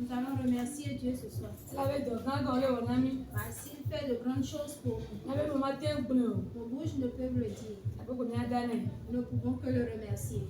Nous allons remercier Dieu ce soir. S'il fait de grandes choses pour nous. Nos bouches ne peuvent le dire. Nous ne pouvons que le remercier.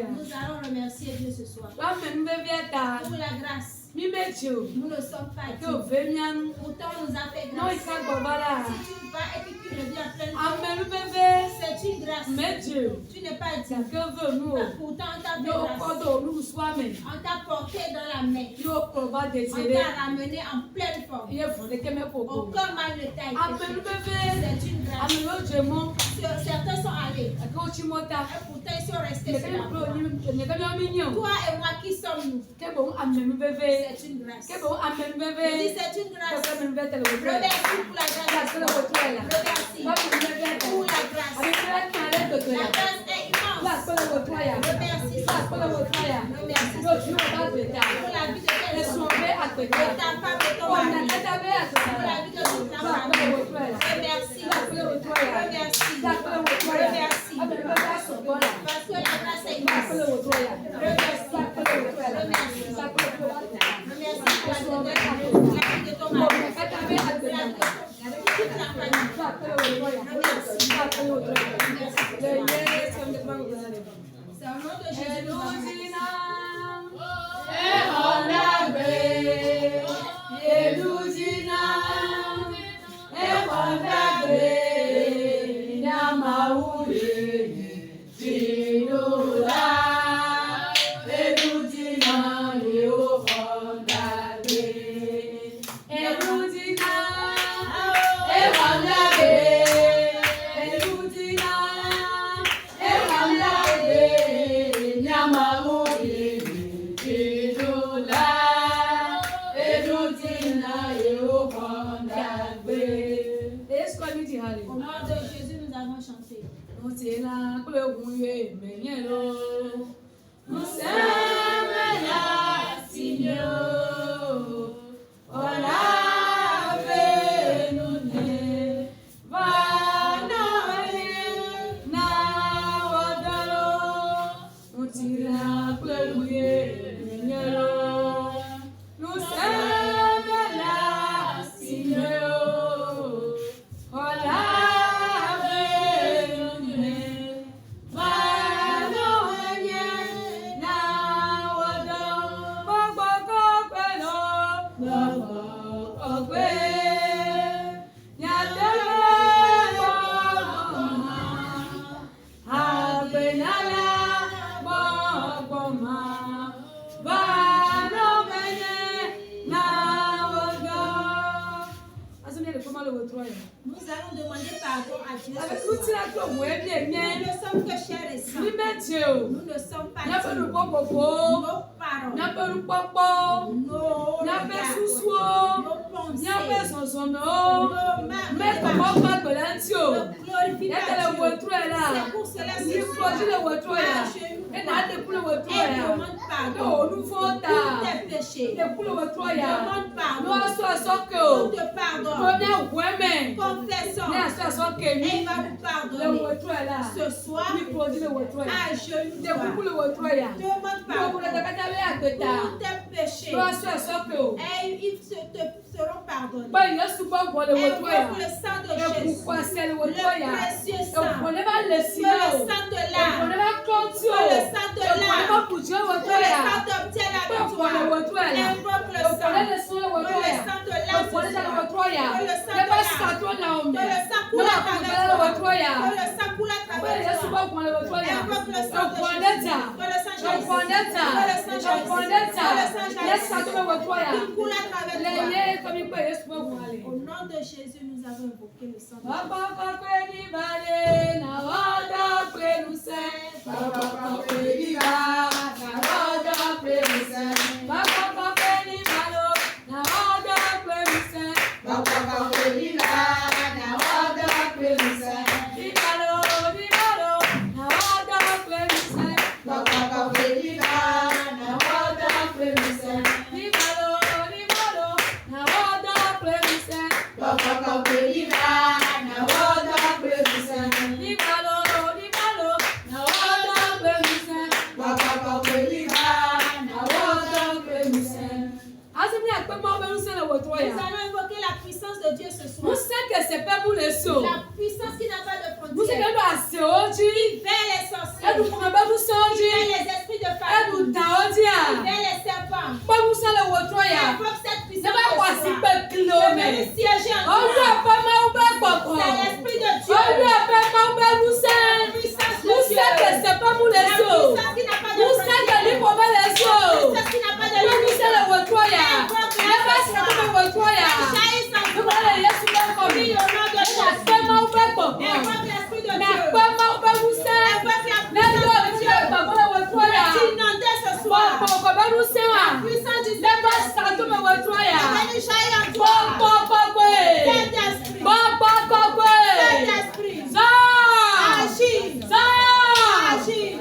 Nous allons remercier Dieu ce soir. Pour la grâce. Nous ne sommes pas dignes. Pourtant, on nous a fait grâce. Si tu vas et que tu reviens plein de c'est une grâce. Tu n'es pas digne. Pourtant, on t'a fait grâce. On t'a porté dans la main. On t'a ramené en pleine forme. Aucun mal ne t'a été fait. C'est une grâce. Certains sont allés. Et pourtant, ils sont restés sur la voie. Toi et moi, qui sommes-nous? C'est une grâce. Je dis c'est une grâce. Remercie pour la grâce. Remercie pour la grâce. La grâce est immense. Remercie pour la vie de tes enfants. De ta femme et ton mari. Pour la vie de toute ta famille. Remercie. Parce que la grâce est immense. Remercie pour la vie de ton mari. C'est au nom de Jésus. Nous c'est là pour le mouiller, mais rien l'eau. Nous sommes là, Seigneur. Voilà, nous ne va na wadalo. Nous c'est là pour le mouiller, mais rien l'eau. Nous sommes là, Seigneur. Voilà. Nous allons demander pardon à Dieu. Nous ne sommes que chers et saints. Nous ne sommes pas dignes. Nos paroles, nos regards, nos pensées, c'est pour cela que nous demande pardon pour tes péchés. Demande pardon. Nous te pardonnons. Confessons. Et il va nous pardonner. Ce soir, à genoux, demande pardon pour tes péchés. Et ils te seront pardonnés. Invoque le sang de Jésus, le précieux sang, le sang de l'âme, le sang de l'âme, le sang d'obtient la victoire. Invoque le sang de l'âme, le sang de l'âme, le sang coule à travers toi, le sang coule à travers toi. Invoque le sang de Jésus, le sang jaillisse, le sang qui coule à travers toi. Au nom de Jésus, nous avons invoqué le sang de Nous allons invoquer la puissance de Dieu ce soir. La puissance qui n'a pas de frontières. Qui fait les sorciers. Qui fait les esprits de famille. Qui fait les serpents. Invoque cette puissance ce soir. Venez siéger en toi. C'est l'esprit de Dieu. La puissance de Dieu. La puissance qui n'a pas de frontières. La puissance qui n'a pas de limite. Jaillisse en toi. Oui, au nom de Jésus. Invoque l'esprit de Dieu. Invoque la puissance de Dieu. Inonder ce soir. La puissance du Seigneur. Venez jaillir en toi. Saint-Esprit. Saint-Esprit. Agis. Agis.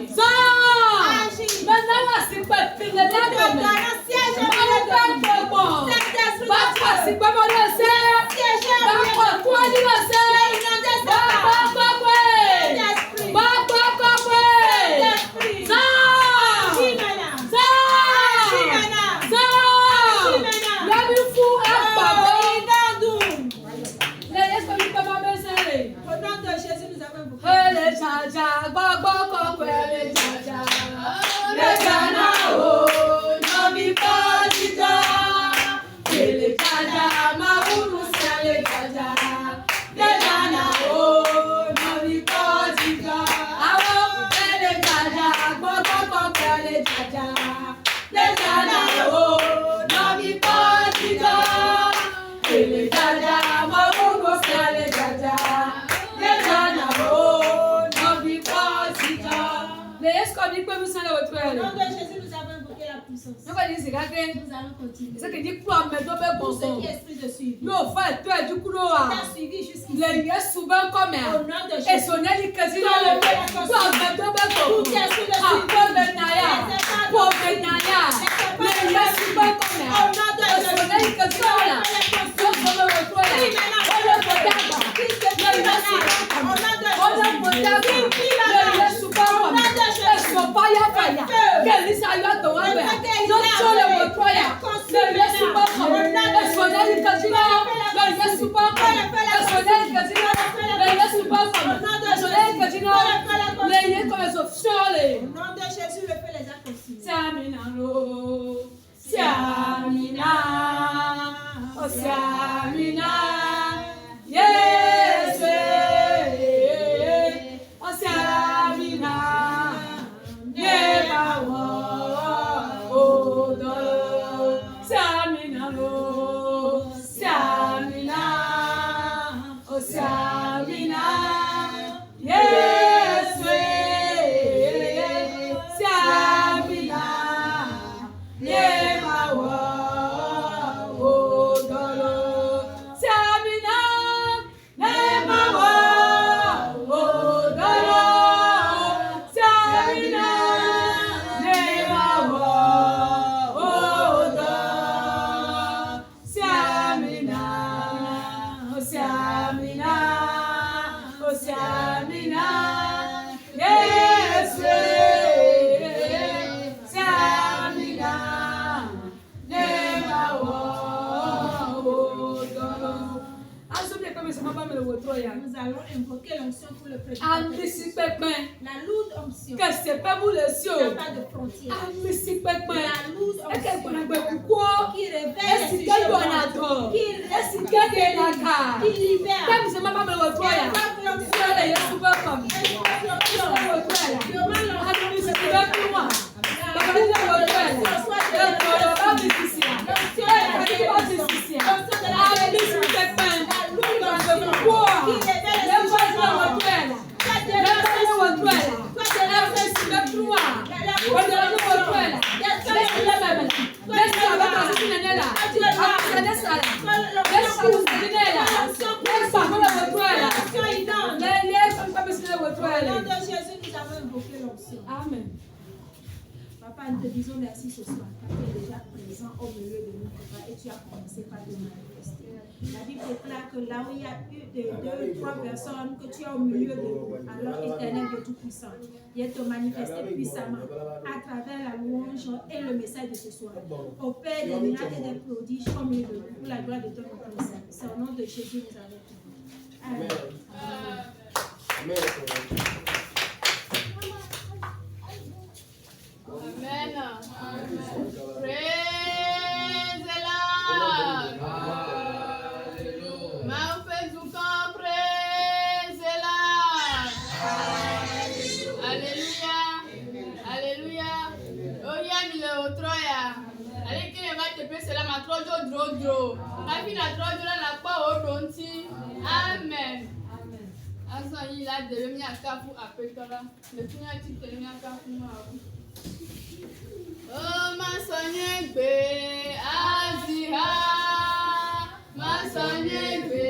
Agis. Jaja, allons continuer. C'est que dit pour ceux qui esprit de suivi. Yo, frère, toi, du coup, tu as suivi jusqu'ici. Les gars, souvent comme au nom de Jésus. et son élit quasi là. Au nom de Jésus, le feu les a consumés. Siamina, oh Siamina, yes, oh Siamina, never walk, oh Dolo, Siamina, Siamina, oh Siamina, yes, Siamina, never walk, oh Dolo, Siamina, never walk, oh Dolo, Siamina, never walk, oh Dolo, Siamina, oh Siamina, oh Siamina, yes, Siamina, never walk, oh Dolo. Nous allons invoquer l'onction pour le prédicateur. La La lourde onction. que c'est pas vous le Il n'y a ciel. pas de frontière. La lourde onction. Qui révèle les Est-ce sujets qu'il y en a morts. Qui Est-ce qu'il y en a Qui libère. Comme c'est maman me le voit, il y a super comme. Au nom de Jésus, nous avons invoqué l'onction. Amen. Papa, nous te disons merci ce soir. Tu es déjà présent au milieu de nous, papa, et tu as commencé par te manifester. La Bible déclare que là où il y a eu deux, trois personnes, que tu es au milieu de nous, alors éternel de Tout-Puissant, viens te manifester puissamment à travers la louange et le message de ce soir. Au Père des miracles et des prodiges, comme il veut, pour la gloire de ton nom. C'est au nom de Jésus nous avons prié. Amen. Amen. Praise the Lord. Maufezuka, praise the Lord. Alléluia. Alléluia. Oya mile otroya. Allez qui ne va te payer cela ma trojo dro. Ma fille na trojo la pa odonti. Amen. Asa yi la de mi akafu apetola. Le tunya ti te mi akafu ma. Oh, ma sonyegbe aziha, ma sonyegbe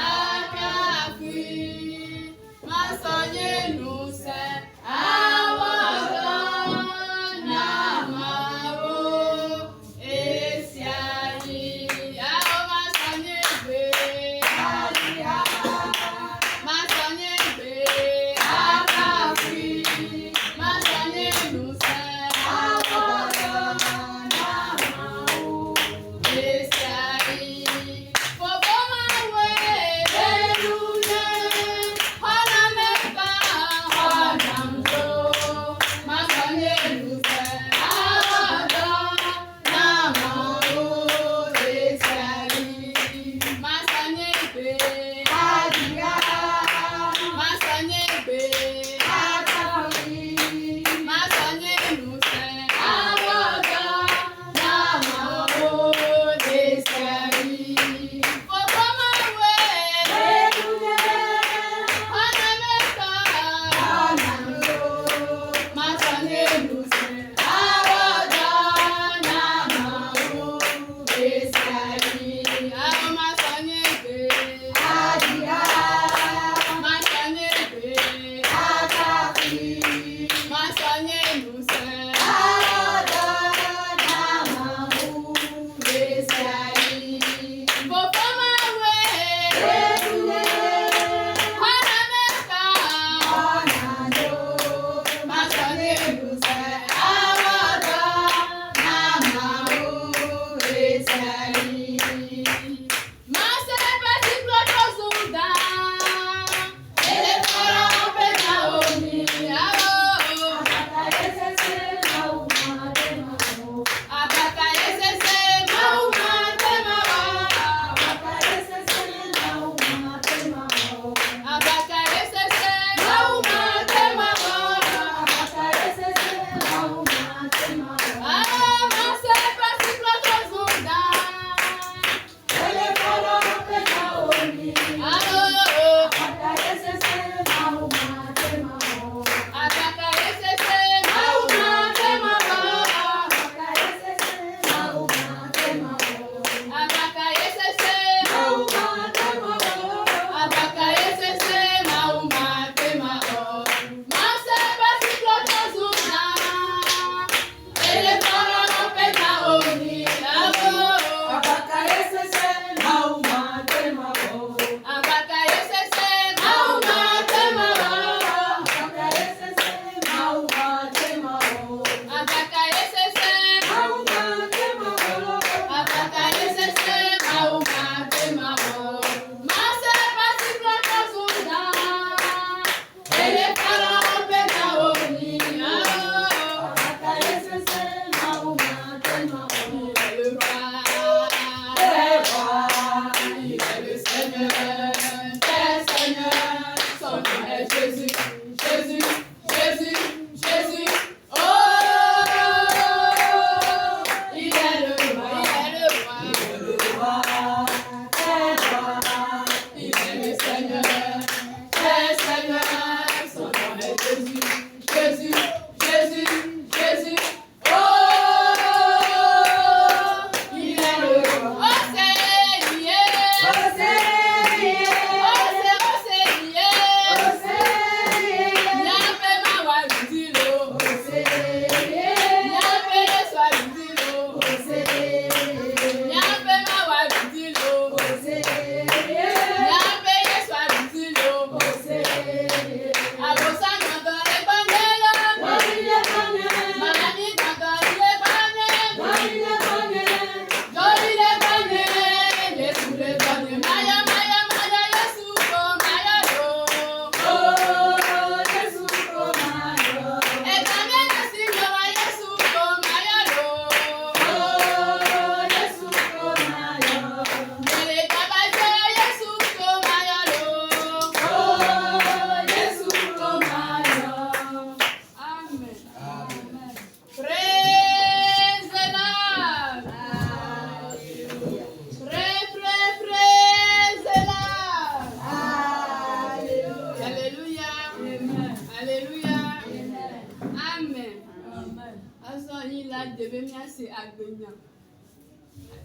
akafi, ma sonyenuse awogo na maro esiayi. Oh, ma sonyegbe aziha, ma sonyegbe akafi, ma sonyenuse.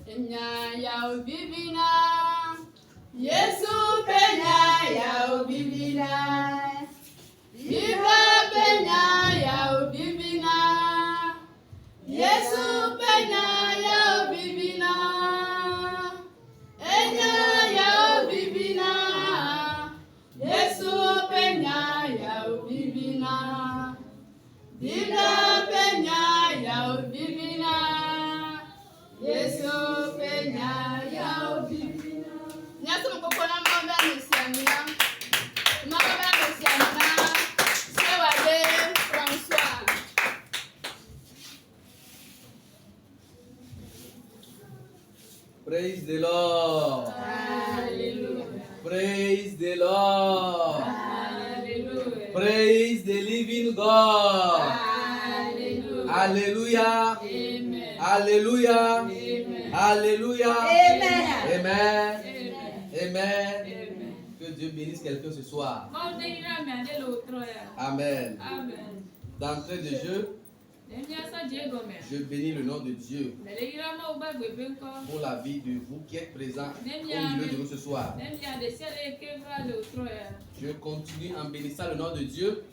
Enya ya obibina. Yesu penya ya obibina. Bibla penya ya obibina. Yesu penya ya obibina. Enya ya obibina. Yesu penya ya obibina. Bibla penya ya obibina. Yesu penya ya obibina. Nyasu mkokona mwamba nisiamina. Mwamba nisiamina. Sewade François. Praise the Lord. Hallelujah. Praise the Lord. Hallelujah. Praise the living God. Hallelujah. Alléluia. Amen. Alléluia. Amen. Alléluia. Amen. Amen. Amen. Amen. Amen. Que Dieu bénisse quelqu'un ce soir. Amen. Amen. Amen. D'entrée de jeu, je bénis le nom de Dieu pour la vie de vous qui êtes présents au milieu de nous ce soir. Je continue en bénissant le nom de Dieu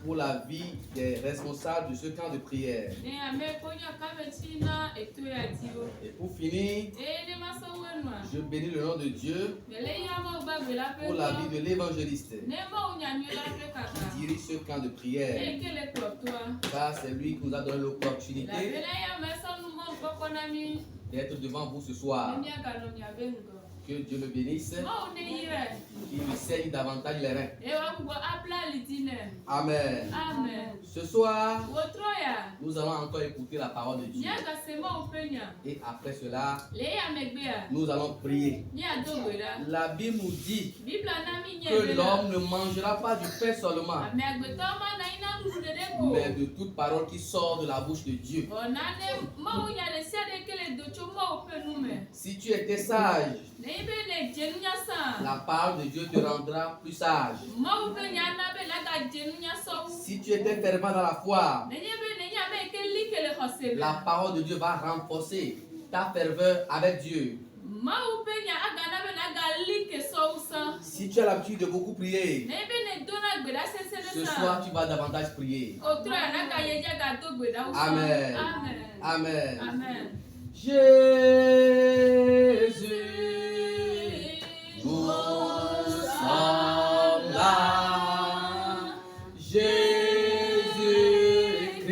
pour la vie des responsables de ce camp de prière. Et pour finir, je bénis le nom de Dieu pour la vie de l'évangéliste qui dirige ce camp de prière. Car c'est lui qui nous a donné l'opportunité d'être devant vous ce soir. Que Dieu le bénisse, qu'il lui saigne davantage les reins. Amen. Ce soir, nous allons encore écouter la parole de Dieu. Et après cela, nous allons prier. La Bible nous dit que l'homme ne mangera pas du pain seulement, mais de toute parole qui sort de la bouche de Dieu. Si tu étais sage, la parole de Dieu te rendra plus sage. Si tu étais fervent dans la foi, la parole de Dieu va renforcer ta ferveur avec Dieu. Si tu as l'habitude de beaucoup prier, ce soir tu vas davantage prier. Amen. Amen. Amen. Jésus, nous sommes là.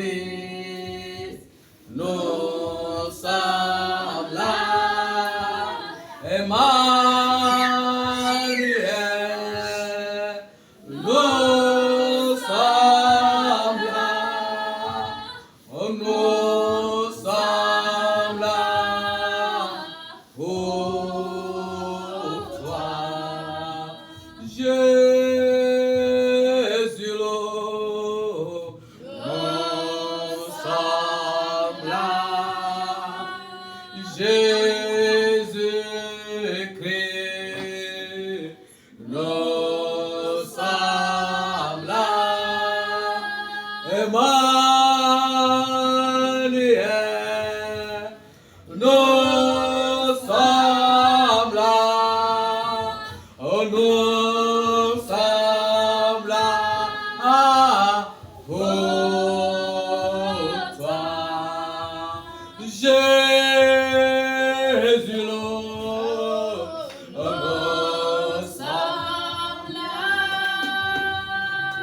Jésus-Christ, nous sommes là. Emmanuel, nous sommes là. Nous sommes là pour toi. Jésus, nous sommes là. Jésus-Christ, nous sommes là. Emmanuel, nous sommes là. Oh, nous sommes là pour toi. Jésus, nous sommes là.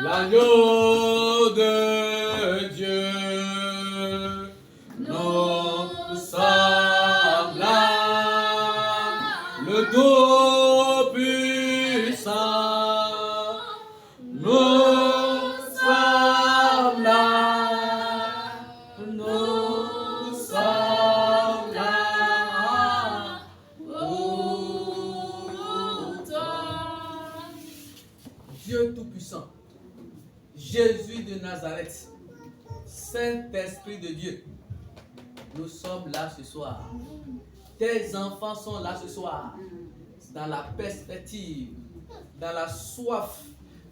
L'agneau de Dieu, nous sommes là. Le Tout-Puissant, nous sommes là. Nous sommes là pour toi. Dieu Tout-Puissant, Jésus de Nazareth, Saint-Esprit de Dieu, nous sommes là ce soir. Tes enfants sont là ce soir, dans la perspective, dans la soif,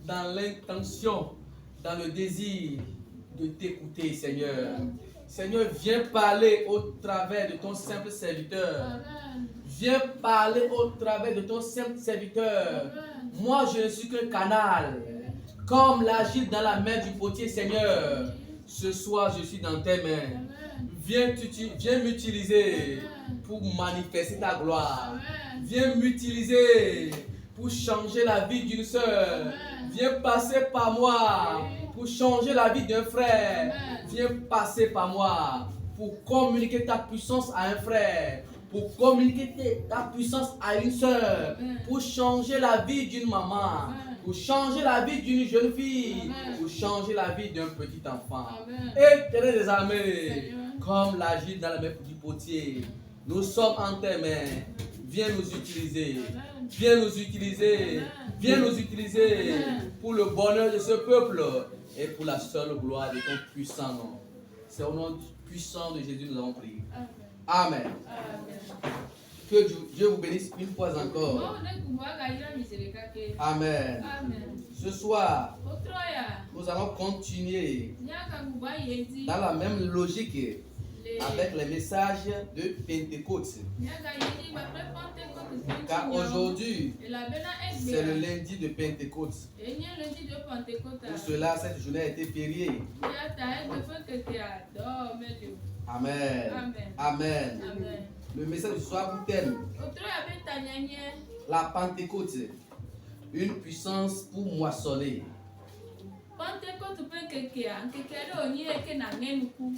dans l'intention, dans le désir de t'écouter, Seigneur. Seigneur, viens parler au travers de ton simple serviteur. Amen. Viens parler au travers de ton simple serviteur. Amen. Moi, je ne suis qu'un canal. Comme l'agile dans la main du potier, Seigneur. Ce soir, je suis dans tes mains. Amen. Viens m'utiliser Amen. pour manifester ta gloire. Amen. Viens m'utiliser pour changer la vie d'une sœur. Amen. Viens passer par moi pour changer la vie d'un frère. Amen. Viens passer par moi pour communiquer ta puissance à un frère. Pour communiquer ta puissance à une sœur. Amen. Pour changer la vie d'une maman. Amen. Pour changer la vie d'une jeune fille. Amen. Pour changer la vie d'un petit enfant. Amen. Éternel des armées, Seigneur. comme l'agile dans la main du potier, nous sommes en tes mains. Viens nous utiliser. Amen. Viens nous utiliser. Amen. Viens nous utiliser Amen. pour le bonheur de ce peuple et pour la seule gloire de ton puissant nom. C'est au nom puissant de Jésus que nous avons prié. Amen. Amen. Amen. Que Dieu vous bénisse une fois encore. Mo ne kumbwaga ila misericake. Amen. Amen. Ce soir, Otroya. nous allons continuer Nyaka kuba yezi. dans la même logique Le. avec les messages de Pentecôte. Nyaka yezi ba pre Pentecôte. Car aujourd'hui, Et la bena c'est le egbe. lundi de Pentecôte. Et nye lundi de Pentecôte. Pour cela, cette journée a été fériée. Ya ta egbe fe keke a do medio. Amen. Amen. Amen. Amen. Le message du soir vous thème Otroya be tanyanye. la Pentecôte, une puissance pour moissonner. Pentecôte pe keke a. Keke do onye eke na ngenuku.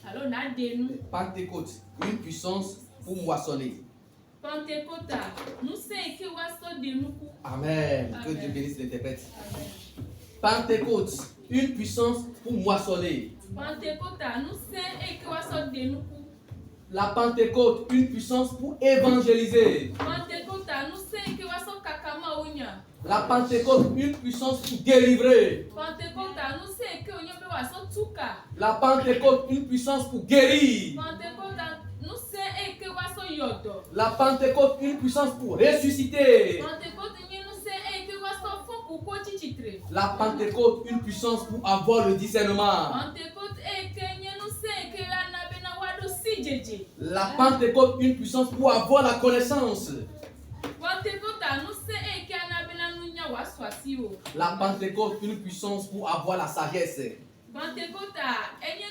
Alors na denu. Pentecôte, une puissance pour moissonner. Pentecôte, nous sommes qui waso de nous. Amen. Que Amen. Dieu bénisse l'interprète. Amen. Pentecôte, une puissance pour moissonner. Pentecôte, nous sommes qui waso de nous. La Pentecôte, une puissance pour évangéliser. Pentecôte, nous sommes qui waso kakama unya. La Pentecôte, une puissance pour délivrer. Pentecôte, nous sommes qui onye be waso tuka. La Pentecôte, une puissance pour guérir. Pentecôte, nous sommes qui waso yodo. La Pentecôte, une puissance pour ressusciter. Pentecôte, nous sommes qui waso fon kuko chichitre. La Pentecôte, une puissance pour avoir le discernement. Pentecôte, nous sommes qui la nabena wado sijeje. La Pentecôte, une puissance pour avoir la connaissance. Pentecôte, nous sommes qui anabena nunya waswasio. La Pentecôte, une puissance pour avoir la sagesse. Pentecôte,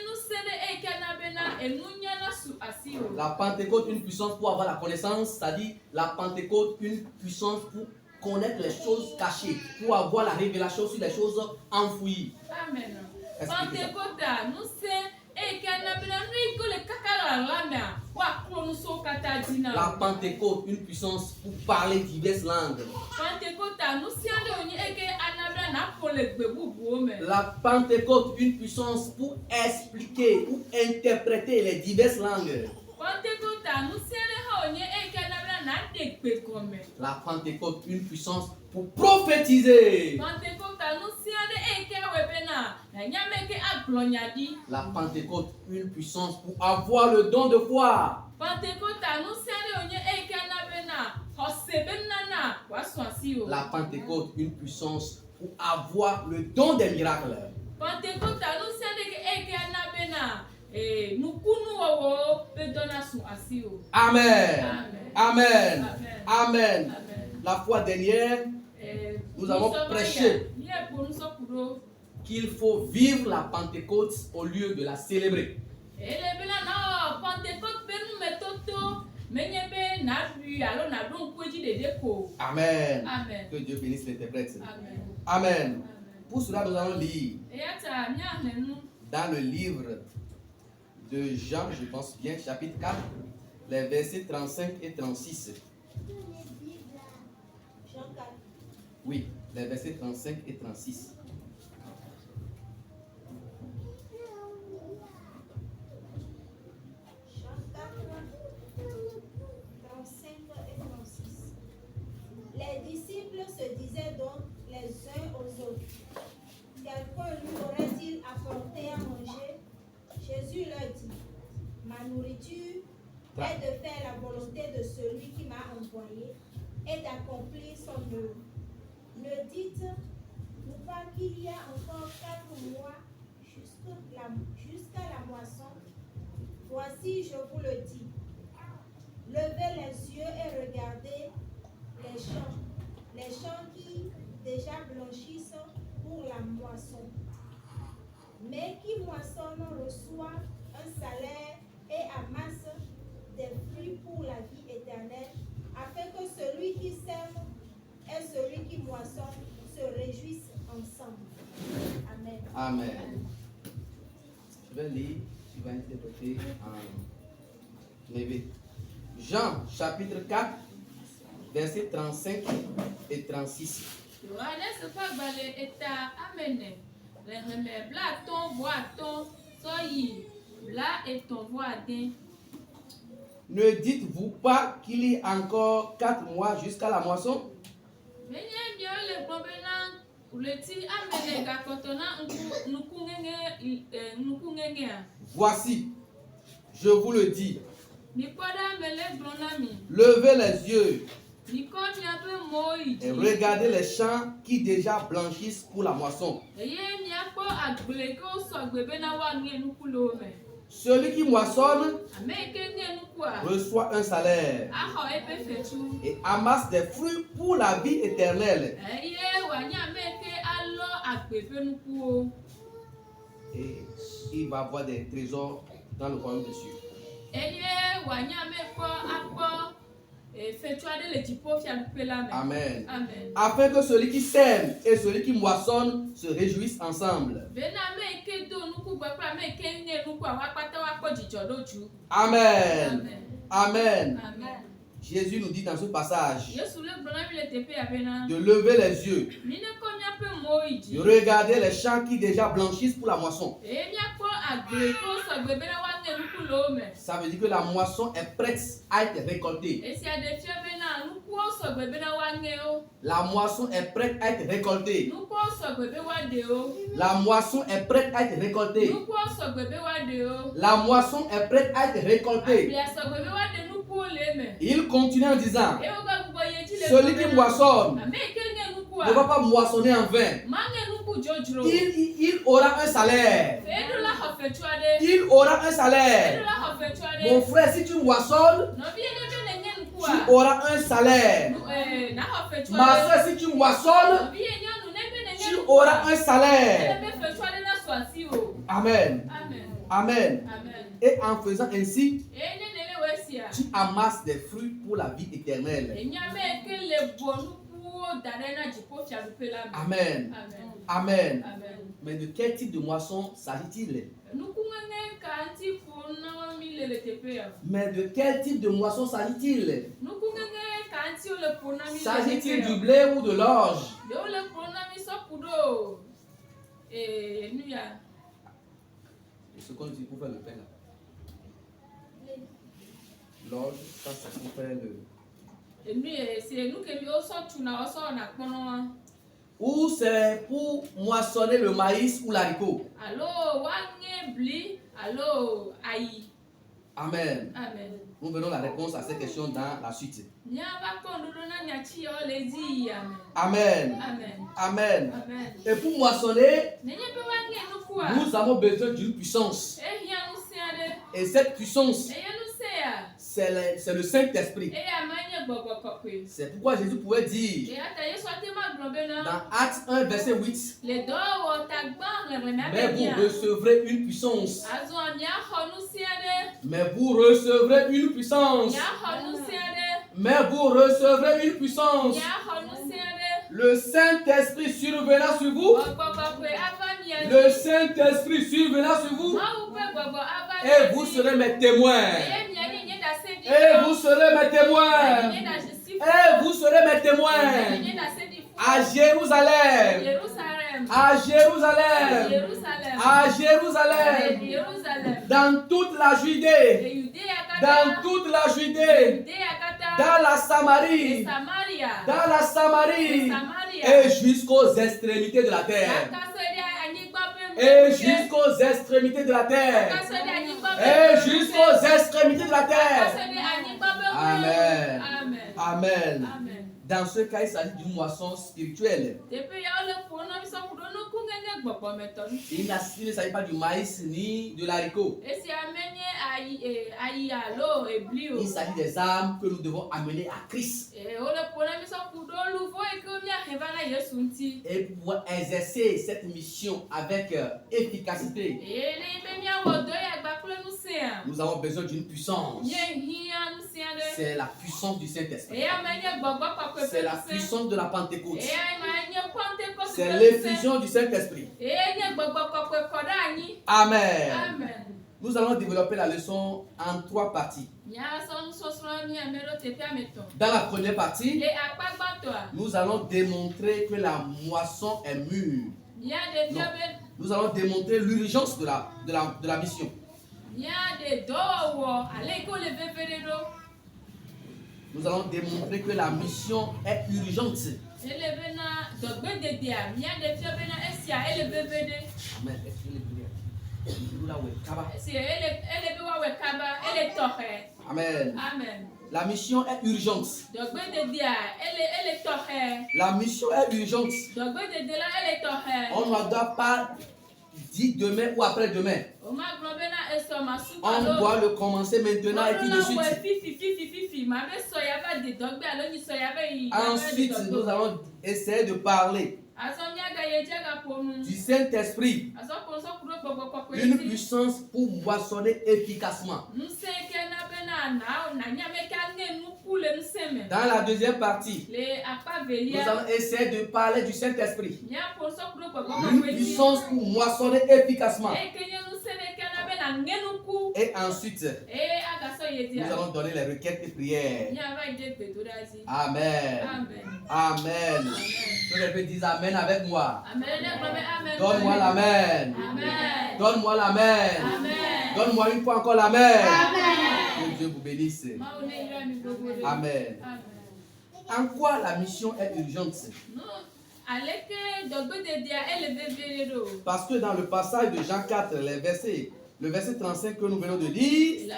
nous sommes qui anabena enunya na su asio. La Pentecôte, une puissance pour avoir la connaissance, c'est-à-dire la Pentecôte, une puissance pour connaître les choses cachées, pour avoir la révélation sur les choses enfouies. Amen. Expliquez ça. Pentecôte, nous sommes qui anabena nuiko le kakala lana. Wa klonu so katadina. La Pentecôte, une puissance pour parler diverses langues. Pentecôte, nous sommes onye qui anabena na pole gbebubu me. La Pentecôte, une puissance pour expliquer ou interpréter les diverses langues. Pentecôte, nous sommes onye qui anabena na dekpe comme. La Pentecôte, une puissance pour prophétiser. Pentecôte, nous sommes qui webena na nyame ke aglonyadi. La Pentecôte, une puissance pour avoir le don de foi. Pentecôte, nous sommes onye qui anabena hosebenana waswasio. La Pentecôte, une puissance pour avoir le don des miracles. Pentecôte, nous sommes qui anabena nukunu wowo pe dona su asio. Amen. Amen. Amen. Amen. Amen. Amen. La fois dernière, nous avons prêché qu'il faut vivre la Pentecôte au lieu de la célébrer. Amen. Amen. Que Dieu bénisse l'interprète. Amen. Amen. Pour cela, nous allons lire dans le livre de Jean, je pense bien, chapitre 4, les versets 35 et 36. Jean 4. Oui, les versets 35 et 36. Jean 4, 35 et 36. Les disciples se disaient donc les uns aux autres, quelqu'un lui aurait-il apporté à manger? Jésus leur dit, ma nourriture est de faire la volonté de celui qui m'a envoyé et d'accomplir son œuvre. Ne dites-vous pas qu'il y a encore 4 mois jusqu'au jusqu'à la moisson. Voici, je vous le dis. Levez les yeux et regardez les champs qui déjà blanchissent pour la moisson. Mais qui moissonne reçoit un salaire et amasse des fruits pour la vie éternelle, afin que celui qui sème et celui qui moissonne se réjouissent ensemble. Amen. Amen. Je vais lire, tu vas interpréter en levé. Jean chapitre 4, versets 35 et 36. Ne dites-vous pas qu'il y a encore 4 mois jusqu'à la moisson? Voici, je vous le dis, levez les yeux et regardez les champs qui déjà blanchissent pour la moisson. Celui qui moissonne reçoit un salaire et amasse des fruits pour la vie éternelle. Et il va avoir des trésors dans le royaume des cieux. Amen. Amen. Afin que celui qui sème et celui qui moissonne se réjouissent ensemble. Amen. Amen. Amen. Jésus nous dit dans ce passage de lever les yeux, de regarder les champs qui déjà blanchissent pour la moisson. Ça veut dire que la moisson est prête à être récoltée. La moisson est prête à être récoltée. La moisson est prête à être récoltée. La moisson est prête à être récoltée. Il continue en disant, celui qui moissonne ne va pas moissonner en vain. Il aura un salaire. Il aura un salaire. Mon frère, si tu moissonnes, tu auras un salaire. Ma soeur, si tu moissonnes, tu auras un salaire. Amen. Amen. Et en faisant ainsi, tu amasses des fruits pour la vie éternelle. Amen. Amen. Mais de quel type de moisson s'agit-il? Mais de quel type de moisson s'agit-il? S'agit-il du blé ou de l'orge? Et ce qu'on dit pour faire le pain là. L'orge, ça c'est pour faire le... Ou c'est pour moissonner le maïs ou l'haricot. Amen. Nous verrons la réponse à cette question dans la suite. Amen. Amen. Et pour moissonner, nous avons besoin d'une puissance. Et cette puissance, c'est le Saint-Esprit. C'est pourquoi Jésus pouvait dire dans Actes 1, verset 8, mais vous recevrez une puissance. Mais vous recevrez une puissance. Mais vous recevrez une puissance. Le Saint-Esprit survenant sur vous. Le Saint-Esprit survenant sur vous. Et vous serez mes témoins. Et vous serez mes témoins. Et vous serez mes témoins. À Jérusalem. À Jérusalem. À Jérusalem. Dans toute la Judée. Dans toute la Judée. Dans la Samarie. Dans la Samarie. Et jusqu'aux extrémités de la terre. Et jusqu'aux extrémités de la terre. Et jusqu'aux extrémités de la terre. Amen. Amen. Dans ce cas, il s'agit d'une moisson spirituelle. Il ne s'agit pas du maïs ni de l'haricot. Il s'agit des âmes que nous devons amener à Christ. Et pour pouvoir exercer cette mission avec efficacité, nous avons besoin d'une puissance. C'est la puissance du Saint-Esprit. C'est la puissance de la Pentecôte. C'est l'effusion du Saint-Esprit. Amen. Nous allons développer la leçon en 3 parties. Dans la première partie, nous allons démontrer que la moisson est mûre. Non. Nous allons démontrer l'urgence de la mission. Nous allons démontrer que la mission est urgente. Amen. Amen. La mission est urgente. La mission est urgente. On ne doit pas dire demain ou après-demain. On doit le commencer maintenant et puis de suite. Ensuite, nous allons essayer de parler du Saint-Esprit, une puissance pour moissonner efficacement. Dans la deuxième partie, nous allons essayer de parler du Saint-Esprit, une puissance pour moissonner efficacement. Et ensuite, nous allons donner les requêtes et prières. Amen. Amen. Je peux dire Amen avec moi. Donne-moi l'amen. Donne-moi l'amen. Donne-moi une fois encore l'amen. Que Dieu vous bénisse. Amen. En quoi la mission est urgente? Parce que dans le passage de Jean 4, le verset 35 que nous venons de lire,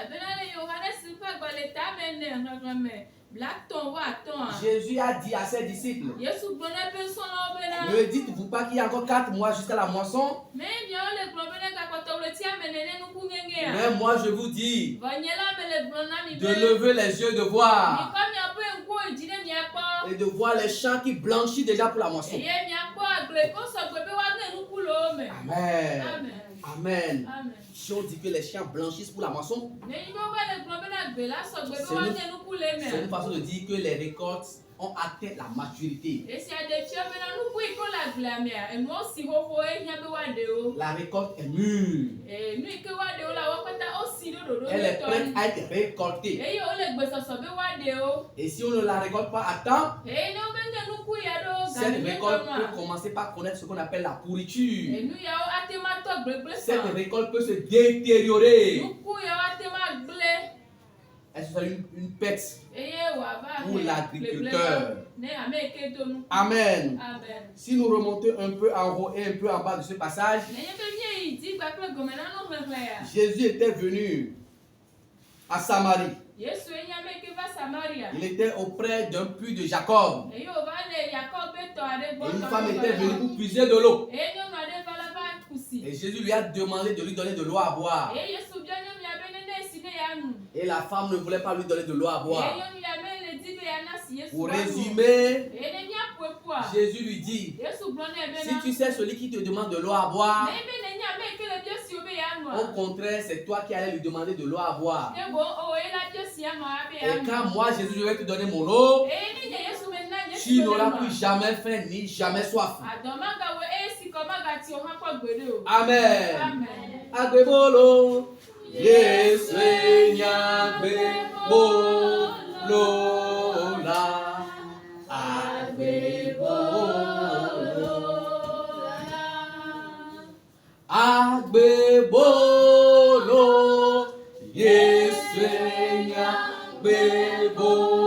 Jésus a dit à ses disciples, ne dites-vous pas qu'il y a encore 4 mois jusqu'à la moisson? Mais moi je vous dis de lever les yeux, de voir et de voir les champs qui blanchissent déjà pour la moisson. Amen. Amen. Si on dit que les champs blanchissent pour la moisson, c'est une façon de dire que les récoltes ont atteint la maturité. La récolte est mûre. Elle est prête à être récoltée. Et si on ne la récolte pas à temps, cette récolte peut commencer par connaître ce qu'on appelle la pourriture. Cette récolte peut se détériorer. Est-ce que c'est une perte pour l'agriculteur? Amen. Si nous remontons un peu en haut et un peu en bas de ce passage, Jésus était venu à Samarie. Il était auprès d'un puits de Jacob. Et une femme était venue pour puiser de l'eau. Et Jésus lui a demandé de lui donner de l'eau à boire. Et la femme ne voulait pas lui donner de l'eau à boire. Pour résumer, Jésus lui dit, si tu sais celui qui te demande de l'eau à boire, au contraire, c'est toi qui allais lui demander de l'eau à boire. Et quand moi, Jésus, je vais te donner mon eau, tu n'auras plus jamais faim ni jamais soif. Amen. Agbebolo. Yesu Agbebolola. Agbebolo. Yesu Agbebolola.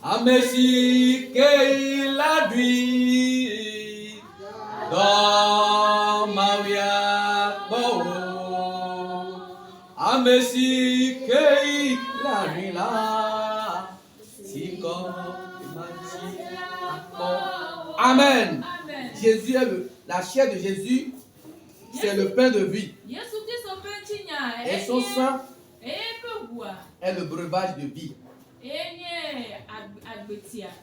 Amesi que la nuit dans Maria. Amen. Amen. Jésus est la chair de Jésus, c'est le pain de vie. Et son sang est le breuvage de vie.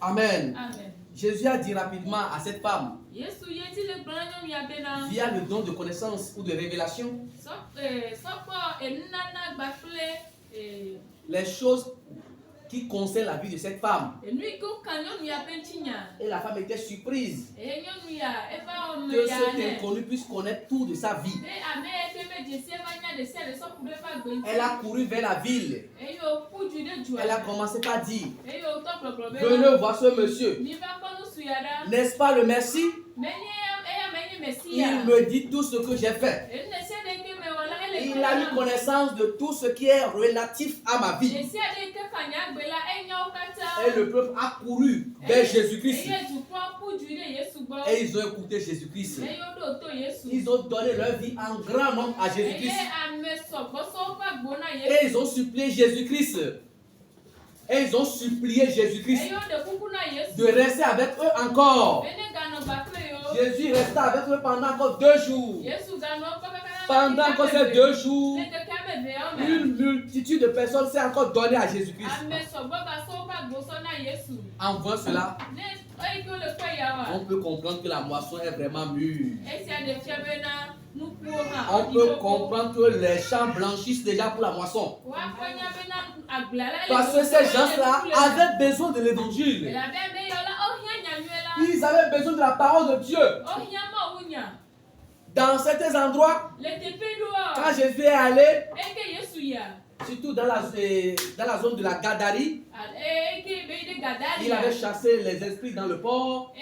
Amen. Amen. Jésus a dit rapidement à cette femme, via le don de connaissance ou de révélation, les choses qui concernent la vie de cette femme. Et la femme était surprise que cet inconnu puisse connaître tout de sa vie. Elle a couru vers la ville. Elle a commencé par dire, venez voir ce monsieur. N'est-ce pas le Messie? Il me dit tout ce que j'ai fait. Il a eu connaissance de tout ce qui est relatif à ma vie. Et le peuple a couru vers Jésus-Christ. Et ils ont écouté Jésus-Christ. Ils ont donné leur vie en grand nombre à Jésus-Christ. Et ils ont supplié Jésus-Christ. Et ils ont supplié Jésus-Christ de rester avec eux encore. Jésus resta avec eux pendant encore 2 jours. Pendant encore ces 2 jours, une multitude de personnes s'est encore donnée à Jésus-Christ. En voyant cela, on peut comprendre que la moisson est vraiment mûre. On peut comprendre que les champs blanchissent déjà pour la moisson. Parce que ces gens-là avaient besoin de l'évangile. Ils avaient besoin de la parole de Dieu. Dans certains endroits, quand Jésus est allé, surtout dans la zone de la Gadarie, il avait chassé les esprits dans le port.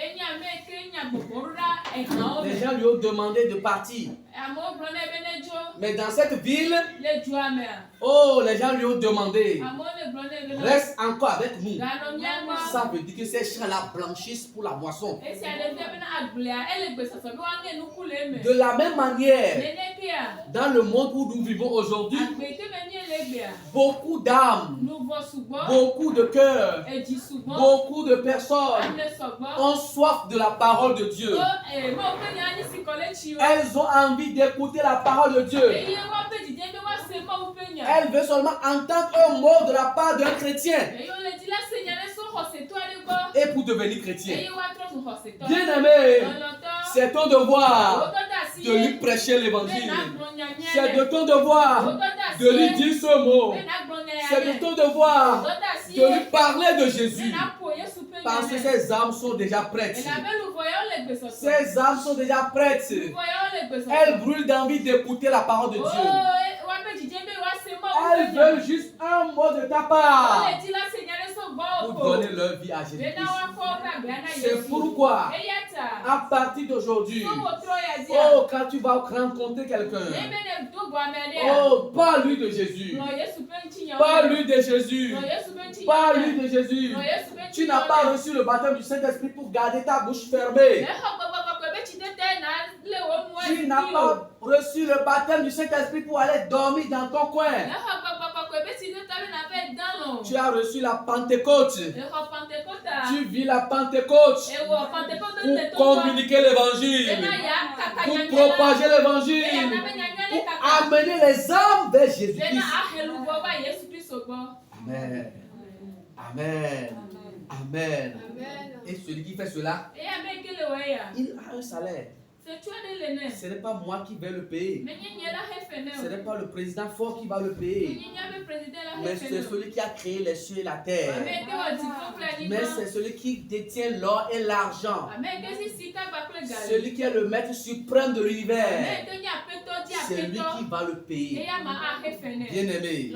Les gens lui ont demandé de partir. Mais dans cette ville, oh, les gens lui ont demandé, reste encore avec nous. Ça veut dire que ces champs-là blanchissent pour la moisson. De la même manière, dans le monde où nous vivons aujourd'hui, beaucoup d'âmes, beaucoup de cœurs, beaucoup de personnes ont soif de la parole de Dieu. Elles ont envie d'écouter la parole de Dieu. Elles veulent seulement entendre un mot de la part d'un chrétien. Et pour devenir chrétien, bien aimé, c'est ton devoir de lui prêcher l'évangile. C'est de ton devoir de lui dire ce mot. C'est de ton devoir de lui parler de Jésus. Parce que ces âmes sont déjà prêtes. Ces âmes sont déjà prêtes. Elles brûlent d'envie d'écouter la parole de Dieu. Elles veulent juste un mot de ta part pour donner leur vie à Jésus-Christ. C'est pourquoi, à partir d'aujourd'hui, oh, quand tu vas rencontrer quelqu'un, oh, parle-lui de Jésus. Parle-lui de Jésus. Parle-lui de Jésus. Tu n'as pas reçu le baptême du Saint-Esprit pour garder ta bouche fermée. Tu n'as pas reçu le baptême du Saint-Esprit pour aller dormir dans ton coin. Tu as reçu la Pentecôte. Tu vis la Pentecôte pour communiquer l'évangile, pour propager l'évangile, pour amener les âmes vers Jésus-Christ. Amen. Amen. Amen. Et celui qui fait cela, il a un salaire. Ce n'est pas moi qui vais le payer. Ce n'est pas le président fort qui va le payer. Mais c'est celui qui a créé les cieux et la terre. Mais c'est celui qui détient l'or et l'argent. Celui qui est le maître suprême de l'univers. C'est lui qui va le payer. Bien-aimé,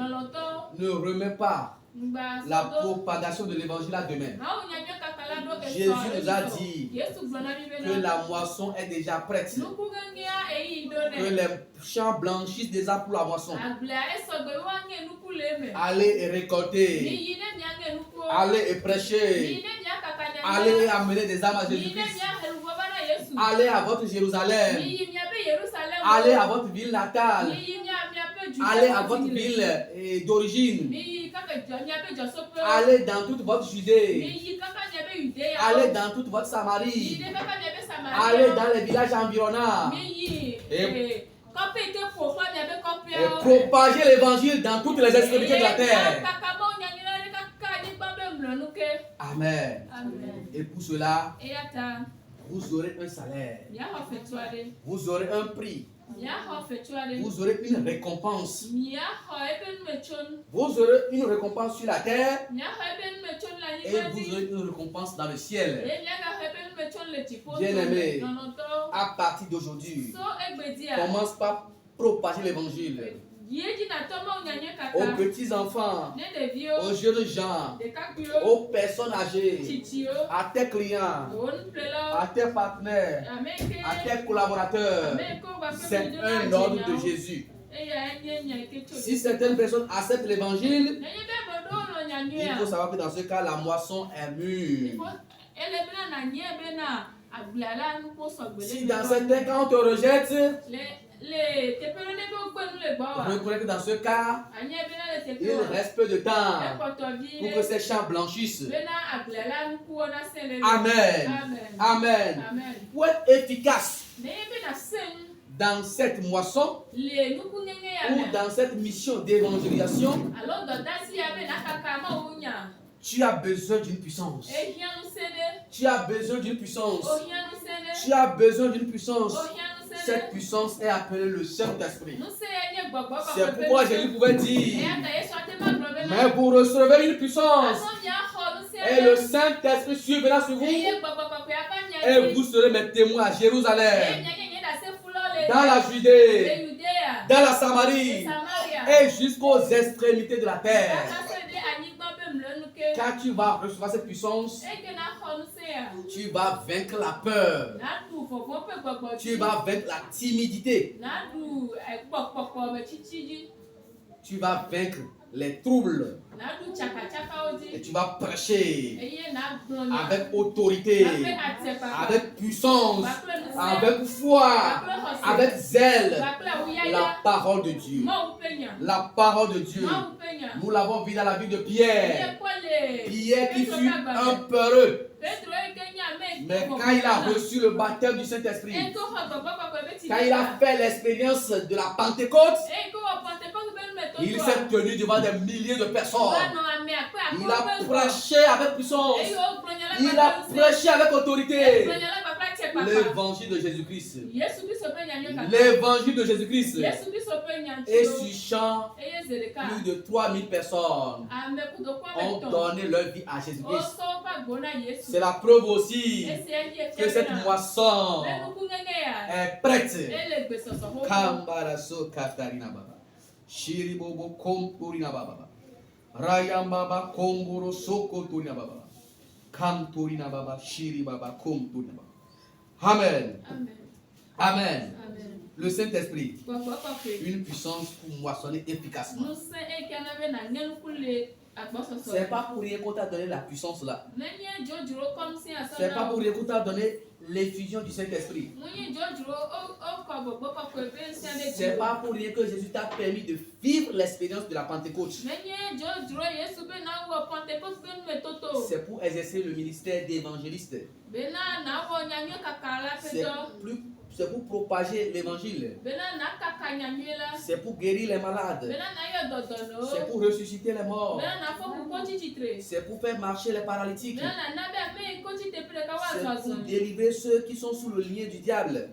ne remets pas la propagation de l'évangile à demain. Jésus nous a dit que la moisson est déjà prête. Que les champs blanchissent déjà pour la moisson. Allez et récolter. Allez et prêcher. Allez et amener des âmes à Jésus-Christ. Allez à votre Jérusalem. Allez à votre ville natale. Allez à votre ville d'origine. Allez dans toute votre Judée. Allez dans toute votre Samarie. Allez dans les villages environnants. Et propagez l'évangile dans toutes les extrémités de la terre. Amen. Et pour cela, vous aurez un salaire. Vous aurez un prix. Vous aurez une récompense. Vous aurez une récompense sur la terre. Et vous aurez une récompense dans le ciel. Bien-aimés, à partir d'aujourd'hui, commence par propager l'évangile aux petits enfants, aux jeunes gens, aux personnes âgées, à tes clients, à tes partenaires, à tes collaborateurs. C'est un ordre de Jésus. Si certaines personnes acceptent l'évangile, il faut savoir que dans ce cas, la moisson est mûre. Si dans certains cas on te rejette, reconnais que dans ce cas, il reste peu de temps pour que ces champs blanchissent. Amen. Amen. Pour être efficace dans cette moisson ou dans cette mission d'évangélisation, tu as besoin d'une puissance. Tu as besoin d'une puissance. Tu as besoin d'une puissance. Cette puissance est appelée le Saint-Esprit. C'est pourquoi Jésus pouvait dire, mais vous recevrez une puissance et le Saint-Esprit suivra sur vous et vous serez mes témoins à Jérusalem, dans la Judée, dans la Samarie et jusqu'aux extrémités de la terre. Quand tu vas recevoir cette puissance, tu vas vaincre la peur. Tu vas vaincre la timidité. Tu vas vaincre les troubles. Et tu vas prêcher avec autorité, avec puissance, avec foi, avec zèle. La parole de Dieu. La parole de Dieu. Nous l'avons vu dans la vie de Pierre. Pierre qui fut un peureux. Mais quand il a reçu le baptême du Saint-Esprit, quand il a fait l'expérience de la Pentecôte, il s'est tenu devant des milliers de personnes. Il a prêché avec puissance. Il a prêché avec autorité. L'évangile de Jésus-Christ. L'évangile de Jésus-Christ. Et sur champ, plus de 3000 personnes ont donné leur vie à Jésus-Christ. C'est la preuve aussi que cette moisson est prête. Kambaraso Katarina Baba. Shiribobo Komturina Baba. Rayambaba Komburo Soko Turina Baba. Kamturina Baba. Shiribaba Komturina Baba. Amen. Amen. Le Saint-Esprit, une puissance pour moissonner efficacement. C'est pas pour rien qu'on t'a donné la puissance là. C'est pas pour rien qu'on t'a donné l'effusion du Saint-Esprit. C'est pas pour rien que Jésus t'a permis de vivre l'expérience de la Pentecôte. C'est pour exercer le ministère d'évangéliste. C'est pour propager l'évangile. C'est pour guérir les malades. C'est pour ressusciter les morts. C'est pour faire marcher les paralytiques. C'est pour délivrer ceux qui sont sous le lien du diable.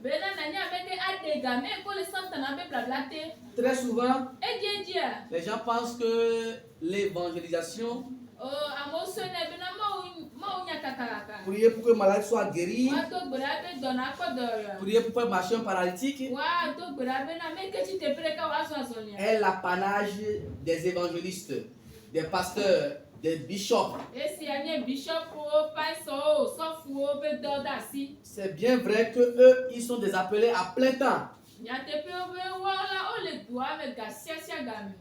Très souvent, les gens pensent que l'évangélisation, prier pour que le malade soit guéri, prier pour faire marcher un paralytique, est l'apanage des évangélistes, des pasteurs, des bishops. C'est bien vrai que eux, ils sont des appelés à plein temps.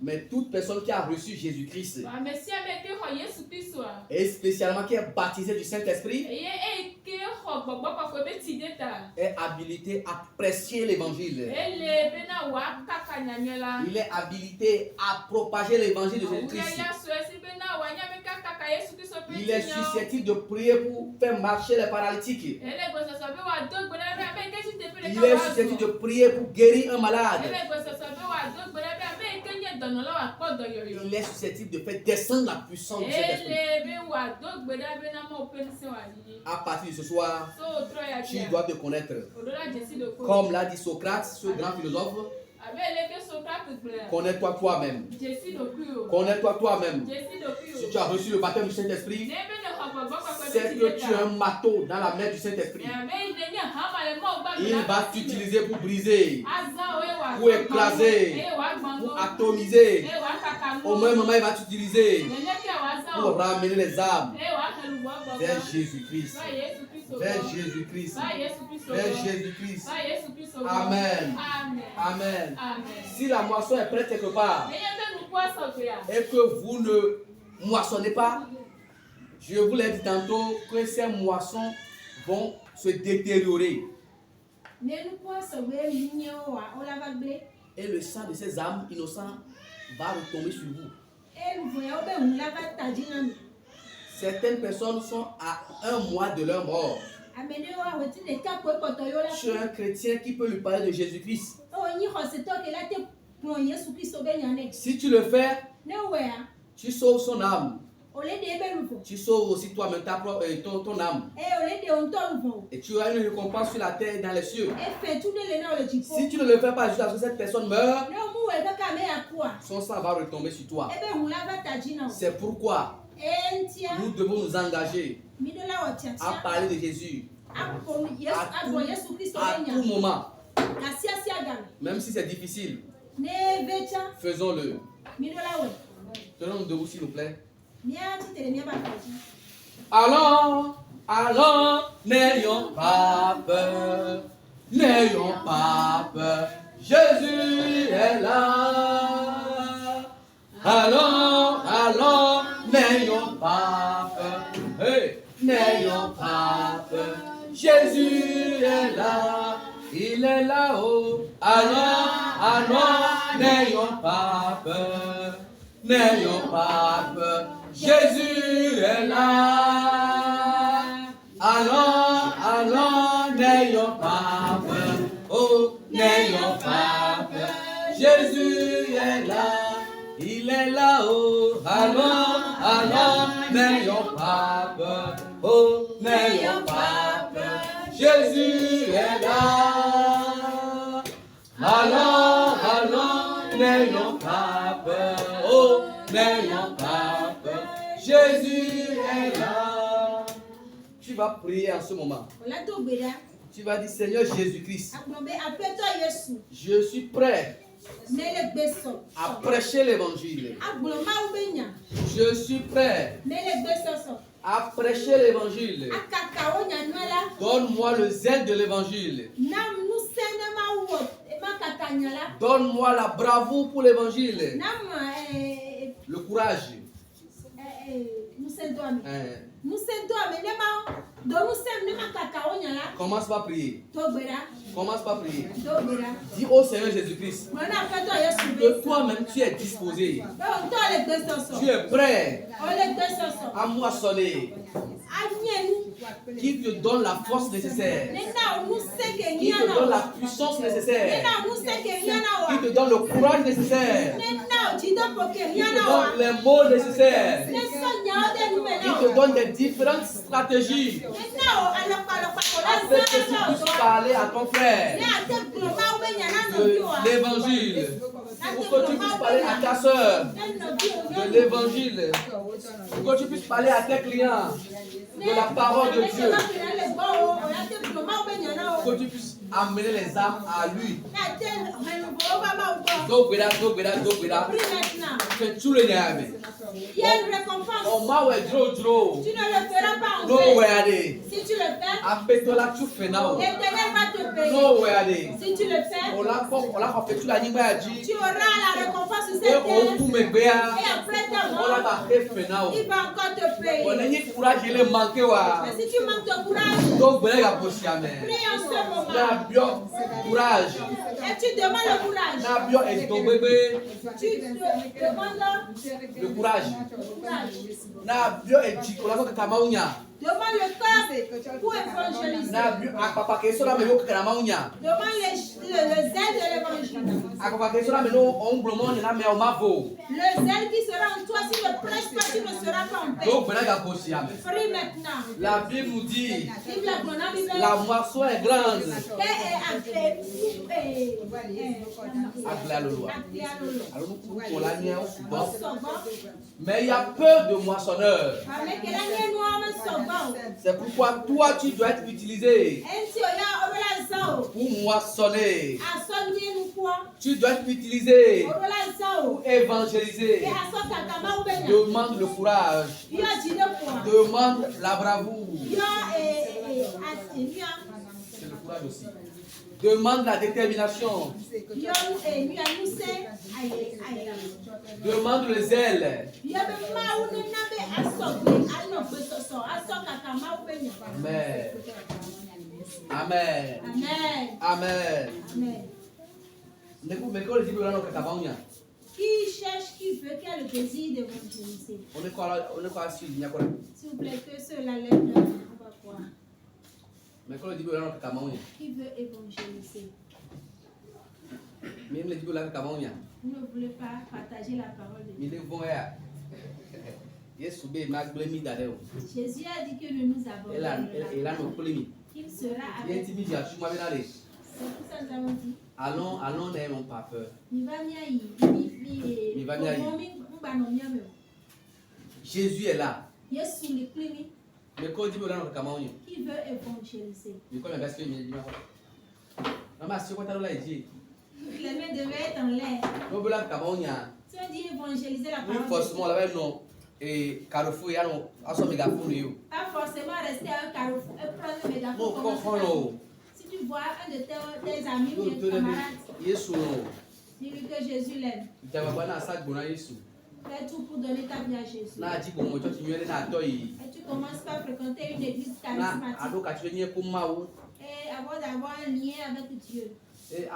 Mais toute personne qui a reçu Jésus-Christ, et spécialement qui est baptisée du Saint-Esprit, est habilité à prêcher l'évangile. Il est habilité à propager l'évangile de Jésus-Christ. Il est susceptible de prier pour faire marcher les paralytiques. Il est susceptible de prier pour guérir un malade. Il est susceptible de faire descendre la puissance de cet esprit. À partir de ce soir, tu dois te connaître. Comme l'a dit Socrate, ce grand philosophe, connais-toi toi-même. Connais-toi toi-même. Si tu as reçu le baptême du Saint-Esprit, c'est que tu es un marteau dans la main du Saint-Esprit. Il va t'utiliser pour briser, pour écraser, pour atomiser. Au même moment, il va t'utiliser pour ramener les âmes vers Jésus-Christ. Vers Jésus-Christ. Vers Jésus-Christ. Amen. Amen. Si la moisson est prête quelque part et que vous ne moissonnez pas, je vous l'ai dit tantôt que ces moissons vont se détériorer. Et le sang de ces âmes innocentes va retomber sur vous. Certaines personnes sont à 1 mois de leur mort. Tu es un chrétien qui peut lui parler de Jésus-Christ. Si tu le fais, tu sauves son âme. Tu sauves aussi toi-même ton âme. Et tu as une récompense sur la terre et dans les cieux. Si tu ne le fais pas jusqu'à ce que cette personne meure, son sang va retomber sur toi. C'est pourquoi nous devons nous engager à parler de Jésus à tout moment. Même si c'est difficile, faisons-le. Tenons-nous debout s'il vous plaît. Allons, allons, n'ayons pas peur, n'ayons pas peur, Jésus est là. Allons, allons, n'ayons pas peur, hey, n'ayons pas peur, Jésus est là, il est là-haut. Allons, allons, n'ayons pas peur, n'ayons pas peur, Jésus est là. Allons, allons, n'ayons pas peur, oh, n'ayons pas peur, Jésus est là. Il est là-haut, allons, allons, n'ayons pas peur, oh, n'ayons pas peur, Jésus est là. Allons, allons, n'ayons pas peur, oh, n'ayons pas peur, Jésus est là. Tu vas prier en ce moment. Tu vas dire, Seigneur Jésus-Christ, je suis prêt à prêcher l'évangile. Je suis prêt à prêcher l'évangile. Donne-moi le zèle de l'évangile. Donne-moi la bravoure pour l'évangile. Le courage. Commence par prier. Commence par prier. Dis au Seigneur Jésus-Christ que toi-même tu es disposé. Tu es prêt à moissonner. Qui te donne la force nécessaire. Qui te donne la puissance nécessaire. Qui te donne le courage nécessaire. Qui te donne les mots nécessaires. Qui te donne des différentes stratégies afin que tu puisses parler à ton frère de l'évangile, pour que tu puisses parler à ta soeur de l'évangile, pour que tu puisses parler à tes clients de la parole de Dieu, pour que tu puisses amener les âmes à lui. C'est tout le name. Il y a une récompense. Tu ne le feras pas en vain. Si tu le fais, apetola tu fais now. l'Éternel va te payer. No way ade. Si tu le fais, On l'a fait tu la nyigba ya ji. tu auras la récompense sur Et cette on terre. tout me bea. Et après ta On l'a mort, pas fait now. il va encore te payer. On a ni courage il est manqué wa. Mais si tu manques de courage, Donc ben ya posi amen. prie en ce moment. Na bio courage. Et tu demandes le courage. Na bio est ton bébé. Tu demandes Le courage. le courage. Na bio est jikola ko kama unya. Demande le cœur pour évangéliser. Na bio akpapa ke so na me yo kama unya. Demande le zèle de l'évangile. Akpapa ke so na me no on blomo na me o mavo. Le zèle qui sera en toi, si ne prêches pas, tu ne seras pas en paix. Donc ben ya posi amen. Prie maintenant. La Bible nous dit Vive la bonne Bible. la moisson est grande. Alors nous la nia souvent. Mais il y a peu de moissonneurs. C'est pourquoi toi tu dois être utilisé pour moissonner. Tu dois être utilisé pour évangéliser. Demande le courage. Demande la bravoure. C'est le courage aussi. Demande la détermination. Demande le zèle. Amen. Amen. Amen. Amen. Qui cherche, qui veut, qui a le désir d'évangéliser. S'il vous plaît, que ceux-là lèvent leur main. On va voir. Qui veut évangéliser? Vous ne voulez pas partager la parole de Dieu. Jésus a dit que nous nous abandonnerons. Il sera avec nous. C'est pour ça que nous avons dit. Allons, n'ayons pas peur. Jésus est là. Mais quand Dieu Qui veut évangéliser? les mains devaient être en l'air. Si on dit évangéliser la parole, pas forcément rester à un carrefour et prendre le mégaphone. Si tu vois un de tes amis ou tes camarades, dis-lui que Jésus l'aime. Fais tout pour donner ta vie à Jésus. Et tu commences par fréquenter une église charismatique. Et avant d'avoir un lien avec Dieu. Et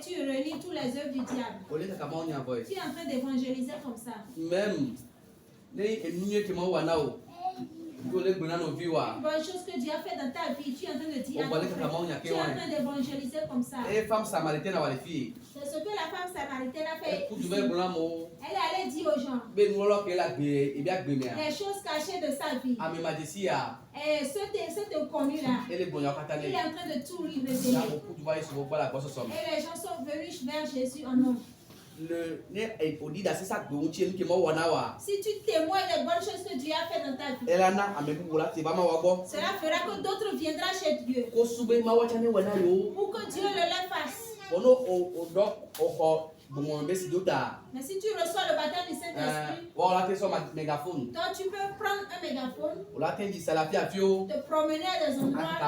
tu relis tous les œuvres du diable. Tu es en train d'évangéliser comme ça. Même une bonne chose que Dieu a fait dans ta vie, tu es en train de dire. Tu es en train d'évangéliser comme ça. C'est ce que la femme samaritaine a fait. Elle est allée dire aux gens les choses cachées de sa vie. Et cet inconnu là, il est en train de tout lui révéler. Et les gens sont venus vers Jésus en nombre. Si tu témoignes des bonnes choses que Dieu a fait dans ta vie, cela fera que d'autres viendront chez Dieu pour que Dieu le leur fasse. Mais si tu reçois le baptême du Saint-Esprit, toi tu peux prendre un mégaphone, te promener à des endroits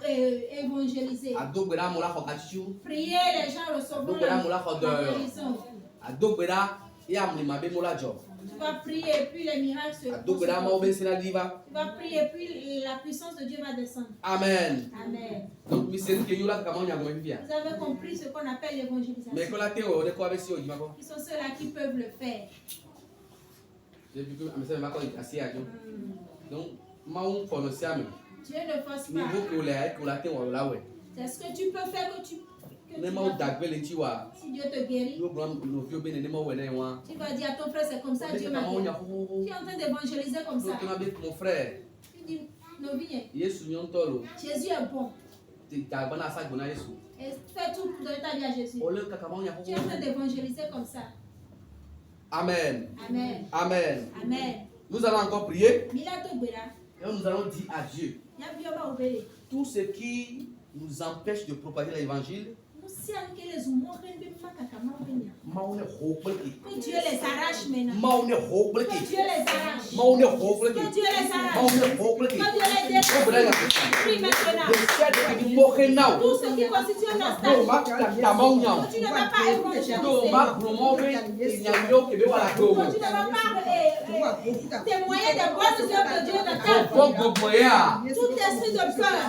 et évangéliser. Prier, les gens recevront la guérison. Tu vas prier et puis les miracles se font. Tu vas prier et puis la puissance de Dieu va descendre. Amen. Amen. Donc, vous avez compris ce qu'on appelle l'évangélisation. Qui sont ceux-là qui peuvent le faire. Donc, Dieu ne force pas. C'est ce que tu peux faire que tu. Si Dieu te guérit, tu vas dire à ton frère, c'est comme ça Dieu m'a guéri. Tu es en train d'évangéliser comme ça. Tu dis, non, viens. Jésus est bon. Et fais tout pour donner ta vie à Jésus. Tu es en train d'évangéliser comme ça. Amen. Amen. Amen. Amen. Nous allons encore prier. Et nous allons dire à Dieu tout ce qui nous empêche de propager l'évangile. Que Dieu les arrache maintenant. Mau ne Que hobleki. Dieu les arrache. Mau ne hobleki. Que Dieu les arrache. Mau ne hobleki. Que Dieu les détruise. Prie maintenant. Tout ce qui constitue un obstacle. Que tu ne vas pas évangéliser. Que tu ne vas pas témoigner des bonnes œuvres de Dieu dans ta vie. Tout esprit de peur.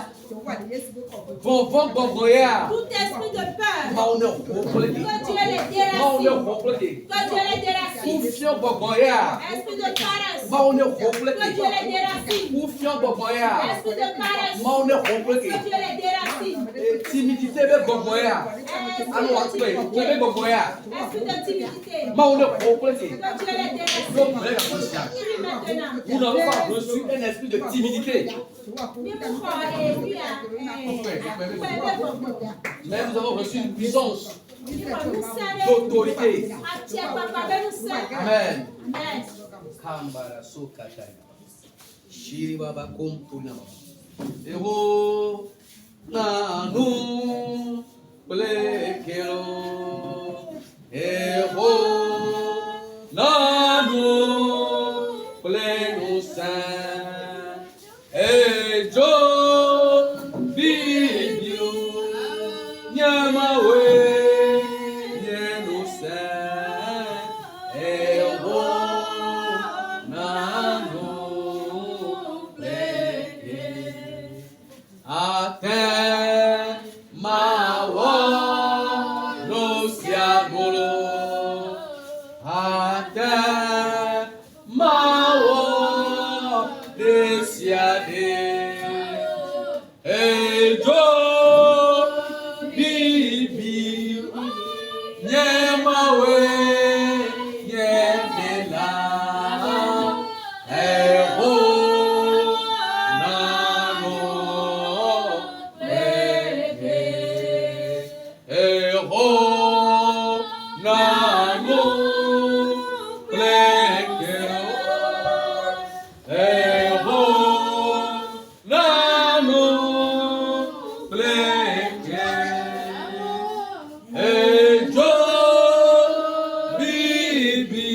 Tout esprit de peur. Que Dieu les déracine. Que Dieu les déracine. Esprit de paresse. Que Dieu les déracine. Esprit de paresse. Que Dieu les déracine. Timidité, Esprit de timidité. Que Dieu les déracine. Prie maintenant. Nous n'avons pas reçu un esprit de timidité. Mais nous avons reçu une puissance d'autorité. Amen. Kambara sokatai. Shiri baba kompuna. Ero nanu blekero. Ero nanu bleno san. Ejo bidio nyamawe yeno san. Ero nanu bleke. Até mawa no siagolo. Até mawa desiade. Ejo bibi nyemawe yemela. Eho nano leke. Eho nano leke. Eho nano leke. Ejo bibi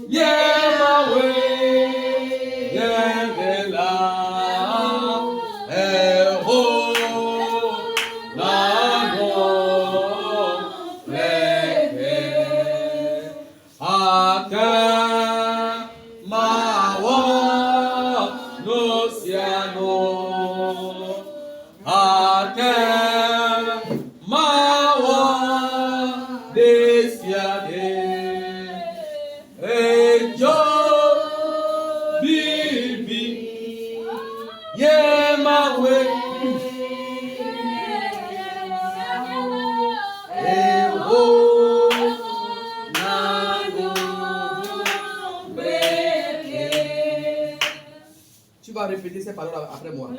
yemawe yemela. Eho nano leke. Ate mawa no siano. Ate mawa desiade. Ejo bibi yemawe. Eho nano leke. Tu vas répéter ces paroles après moi.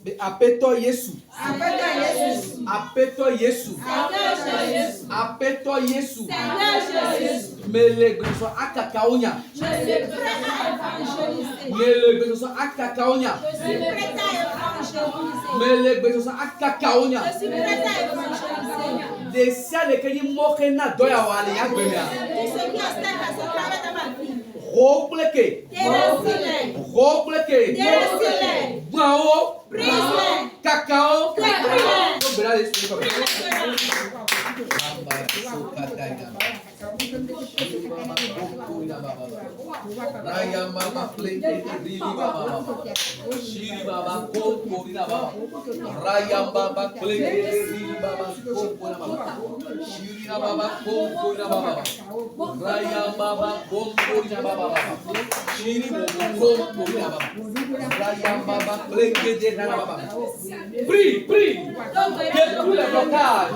Mais appelle-toi Yesu. Appelle-toi Yesu. Appelle-toi Yesu. Melebeso akakaonya. Je suis prêt à évangéliser. Melebeso akakaonya. Je suis prêt à évangéliser. Melebeso akakaonya. Je suis prêt à évangéliser. Desia lekeni mokena doya wale ya gbemea. Tout ce qui obstacle à ce travail dans ma vie. Robleke. Déracine-les. Robleke. Déracine-les. Bravo. Brise-les. Cacao. Détruis-les. Obera l'esprit comme Maintenant. Raya mama plenge ribi baba. Shiri baba koko rina baba. Raya baba plenge ribi baba koko na baba. Shiri na baba koko rina baba. Raya baba koko rina baba. Shiri bobo koko rina baba. Raya baba plenge de rina baba. Prie, prie. Détruis les blocages.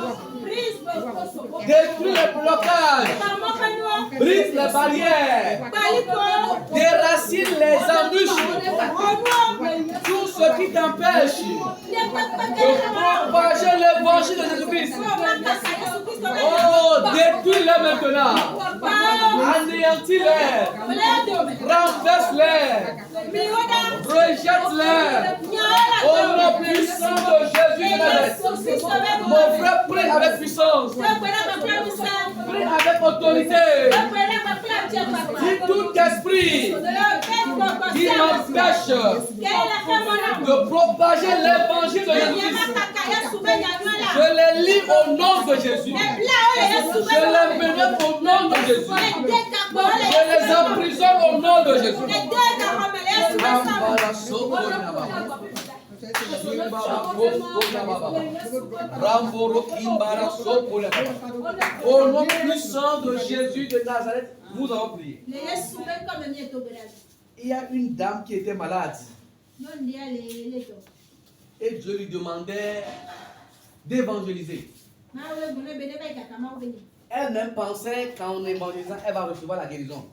Détruis les blocages. Brise les barrières. Déracine les embûches. Tout ce qui t'empêche de propager l'évangile de Jésus-Christ. Oh, détruis-les maintenant. Anéantis-les. Renverse-les. Rejette-les. Au nom puissant de Jésus de Nazareth. Nazareth. Mon frère, prie avec puissance. Prie avec autorité. Dis tout esprit qui m'empêche de propager l'évangile de Jésus-Christ. Je les lis au nom de Jésus. Je les bénis au nom de Jésus. Je les emprisonne au nom de Jésus. Au nom puissant de Jésus de Nazareth, nous allons prier. Il y a une dame qui était malade. Et Dieu lui demandait d'évangéliser. Elle-même pensait qu'en évangélisant, elle va recevoir la guérison.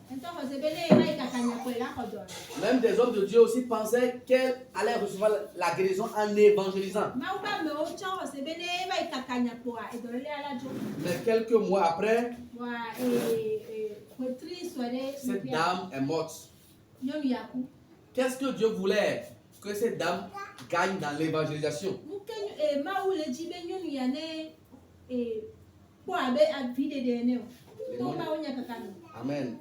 Même des hommes de Dieu aussi pensaient qu'elle allait recevoir la guérison en évangélisant. Mais quelques mois après, cette dame est morte. Qu'est-ce que Dieu voulait? Que cette dame gagne dans l'évangélisation. Amen.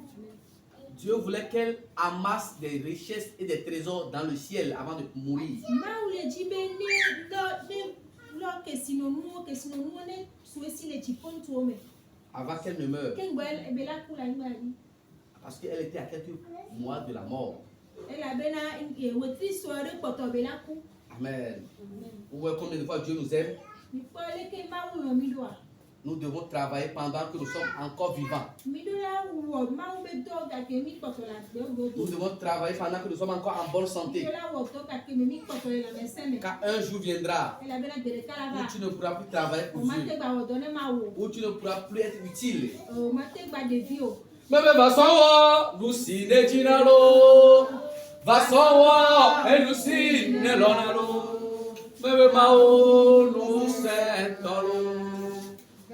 Dieu voulait qu'elle amasse des richesses et des trésors dans le ciel avant de mourir. Avant qu'elle ne meure. Parce qu'elle était à quelques mois de la mort. Amen. Vous voyez combien de fois Dieu nous aime? Nous devons travailler pendant que nous sommes encore vivants. Nous devons travailler pendant que nous sommes encore en bonne santé. Car un jour viendra où tu ne pourras plus travailler pour Dieu, où tu ne pourras plus être utile. Mais vasowa lusine jinalo, vasowa elusine lonalo. Mais mao lusentolo,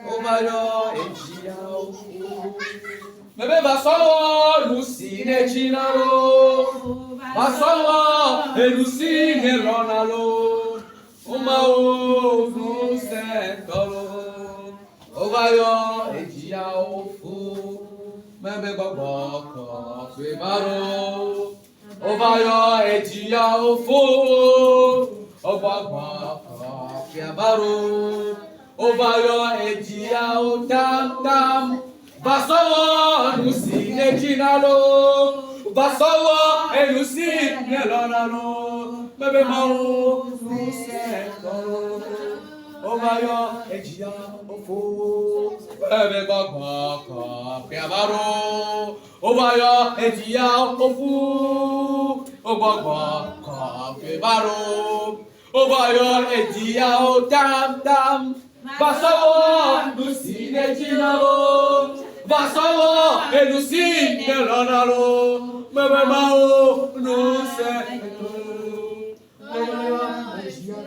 omayo ejiao. Mais vasowa lusine jinalo, vasowa elusine lonalo, omao lusentolo, omayo ejiao. Mebe boko kwebaro obayo ejiya ofo obagba kwebaro obayo ejiya otam tam basowo nusi nejinalo basowo enusi nelonalo mebe mawo nusekoro obayo ejiya ofo mebe boko kwebaro obayo ejiya ofu obagba kwebaro obayo ejiya otam tam basowo nusi nejinalo basowo enusi nelonalo mebe mawo nusekoro obayo ejiya.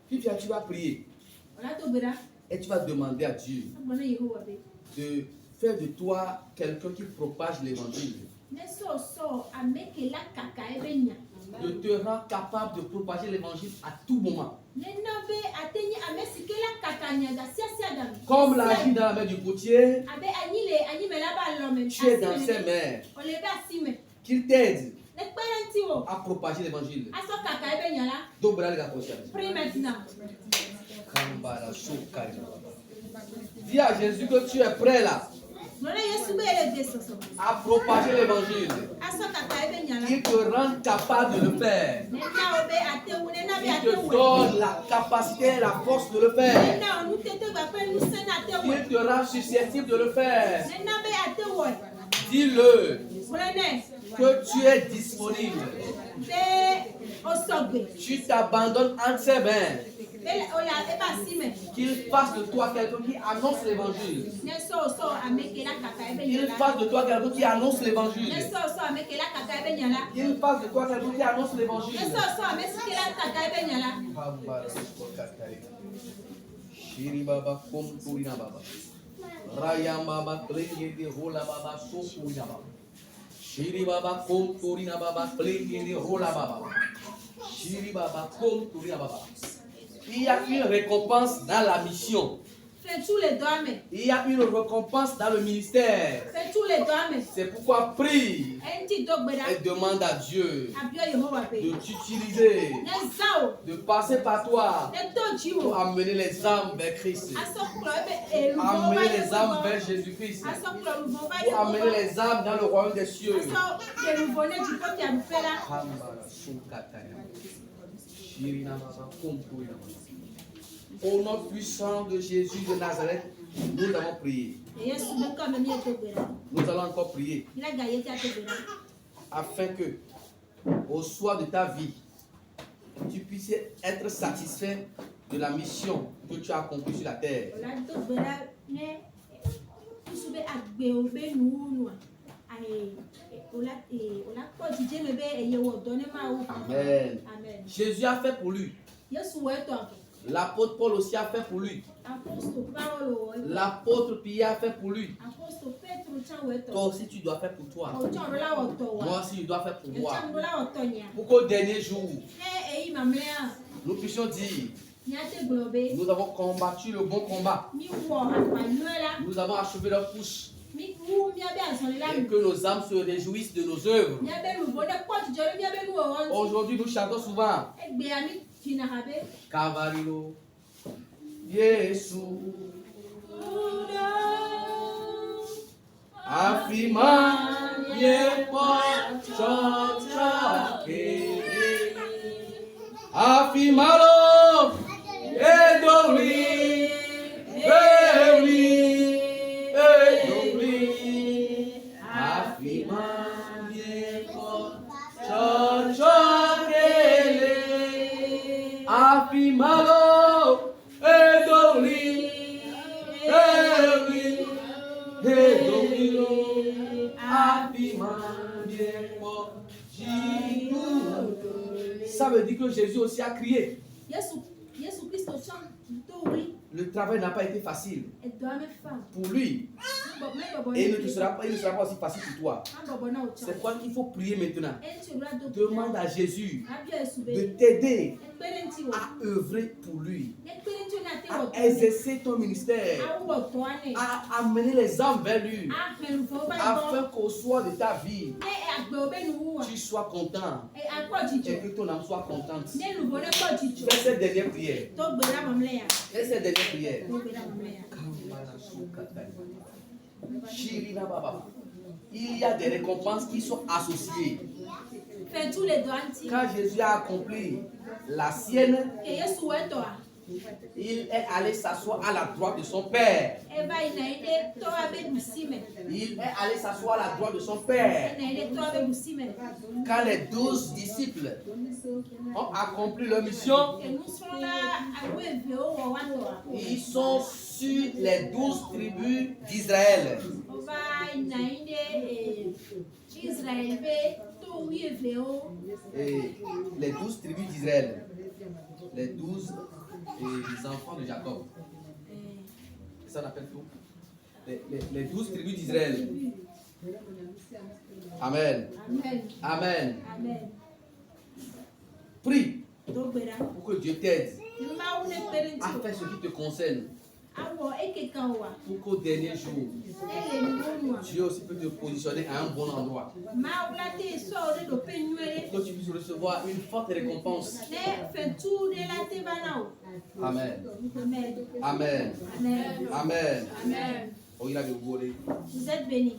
Puis tu vas prier. Et tu vas demander à Dieu de faire de toi quelqu'un qui propage l'évangile. De te rendre capable de propager l'évangile à tout moment. Comme l'a dit dans la main du potier, tu es dans ses mains. Qu'il t'aide à propager l'évangile. Donc, prie maintenant. Dis à Jésus que tu es prêt là à propager l'évangile. Il te rend capable de le faire. Il te donne la capacité, la force de le faire. Il te rend susceptible de le faire. Dis-le que tu es disponible. Tu t'abandonnes entre ses mains. Qu'il fasse de toi quelqu'un qui annonce l'évangile. Qu'il fasse de toi quelqu'un qui annonce l'évangile. Qu'il fasse de toi quelqu'un qui annonce l'évangile. Il y a une récompense dans la mission. Fais tous les doigts, mais. Il y a une récompense dans le ministère. Fais tous les doigts, mais. C'est pourquoi prie et demande à Dieu de t'utiliser, de passer par toi pour amener les âmes vers Christ, amener les âmes vers Jésus-Christ, pour amener les âmes dans le royaume des cieux. Au nom puissant de Jésus de Nazareth, nous avons prié. Nous allons encore prier afin que, au soir de ta vie, tu puisses être satisfait de la mission que tu as accomplie sur la terre. Amen. Jésus a fait pour lui. L'apôtre Paul aussi a fait pour lui. L'apôtre Pierre a fait pour lui. Toi aussi tu dois faire pour toi. Moi aussi je dois faire pour moi. Pour qu'au dernier jour, nous puissions dire: nous avons combattu le bon combat. Nous avons achevé leur course. Et que nos âmes se réjouissent de nos œuvres. Aujourd'hui nous chantons souvent Cavarino Yesu Afima Yepo Chochoke Afimalo Edori Edori Afima Yepo Chochoke Afimalo Edori Ça veut dire que Jésus aussi a crié. Le travail n'a pas été facile pour lui. Et il ne sera pas aussi facile pour toi. C'est quoi qu'il faut prier maintenant. Demande à Jésus de t'aider à œuvrer pour lui, à exercer ton ministère, à amener les âmes vers lui, afin qu'au soir de ta vie, tu sois content et que ton âme soit contente. Fais cette dernière prière. Fais cette dernière prière. Il y a des récompenses qui sont associées. Quand Jésus a accompli la sienne, il est allé s'asseoir à la droite de son Père. Il est allé s'asseoir à la droite de son Père. Quand les 12 disciples ont accompli leur mission, ils sont sur les 12 tribus d'Israël. Et les 12 tribus d'Israël, les 12 les enfants de Jacob. Ça on appelle tout. Les 12 tribus d'Israël. Amen. Amen. Amen. Prie pour que Dieu t'aide à faire ce qui te concerne. Pour qu'au dernier jour, Dieu aussi peut te positionner à un bon endroit. Pour que tu puisses recevoir une forte récompense. Amen. Amen. Amen. Amen. Vous êtes bénis.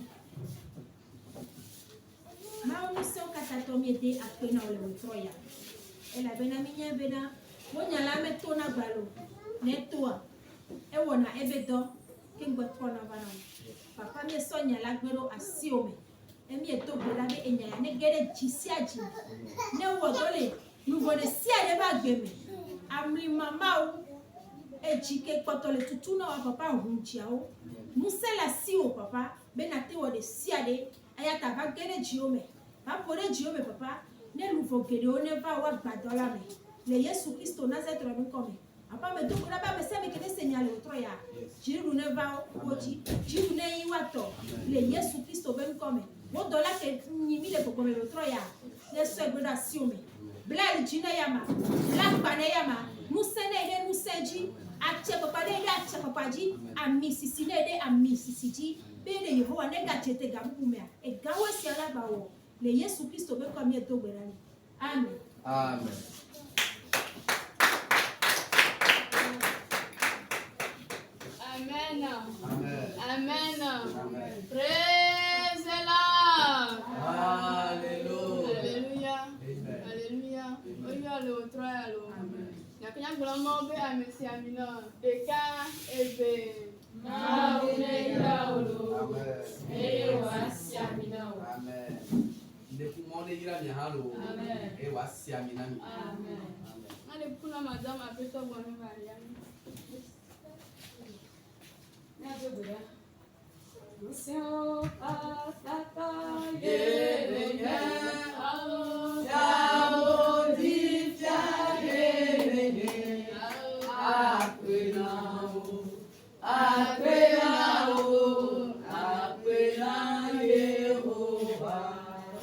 Ewona ebedo kengbe kona bana papa mi sonya lagbero asiome emi eto bela be enya ne gere jisiaji ne wodole nuvo de sia de ba gbeme amri mama o ejike potole tutuna wa papa hunjia o musela si o papa be na te wo de sia de ayata ba gere jiome ba pore jiome papa ne nuvo gere o ne ba wa gbadola me le Yesu Kristo Nazareth ro nkomi apa me to kura ba me se me kede senyale otro ya jiru ne va oji jiru ne yi wato le Yesu Kristo be nkome wo dola ke nyimi le kokome otro ya le so egboda si o me Blal Jinayama, Black Banayama, Moussenede Mousseji, Achepapade, Achepapaji, and Mississine, and Mississiji, Bene Yehoa, Negate Gabumea, a Gawas Yalabao, Le Yesu Christo become your doberani. Amen. Amen. Amen. Amen. Amen. Amen. Praise the Lord. Hallelujah. Alléluia. Amen. Alléluia. Oyo alo tro alo. Yakanya glamo be amesi amina. Eka ebe. Na uneira olo. Amen. Eye wasi amina o. Amen. Depuis mon ira mi halo. Amen. E wasi amina mi. Amen. Ale puna madame apeto bonu Maria. N'ajoboya. Museo pasata Yereya. Alo. Yabo difya yereya. Akwenao. Akwenao. Akwena Yehovah.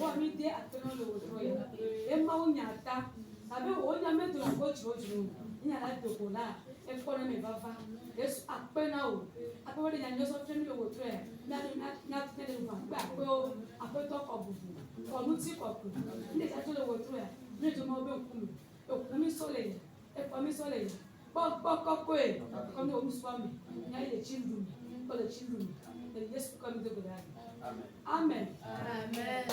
wa mi de ateno lo tro ya. E ma unyata. Abe wo nya meto ko chiro. Nya la dokola. E ko na me bava. Yesu apena o. Ape wo de nya nyoso tro mi lo tro ya. Na tene lo gba pe o ape to ko bubu. Ko mu ti ko ku. Nde ta to lo tro ya. Ne to ma obe okumi. Okumi sole. E ko mi sole. Ko e. Ko mi o mu swami. Nya ile children. Ko le children. Yesu come to God. Amen. Amen. Amen.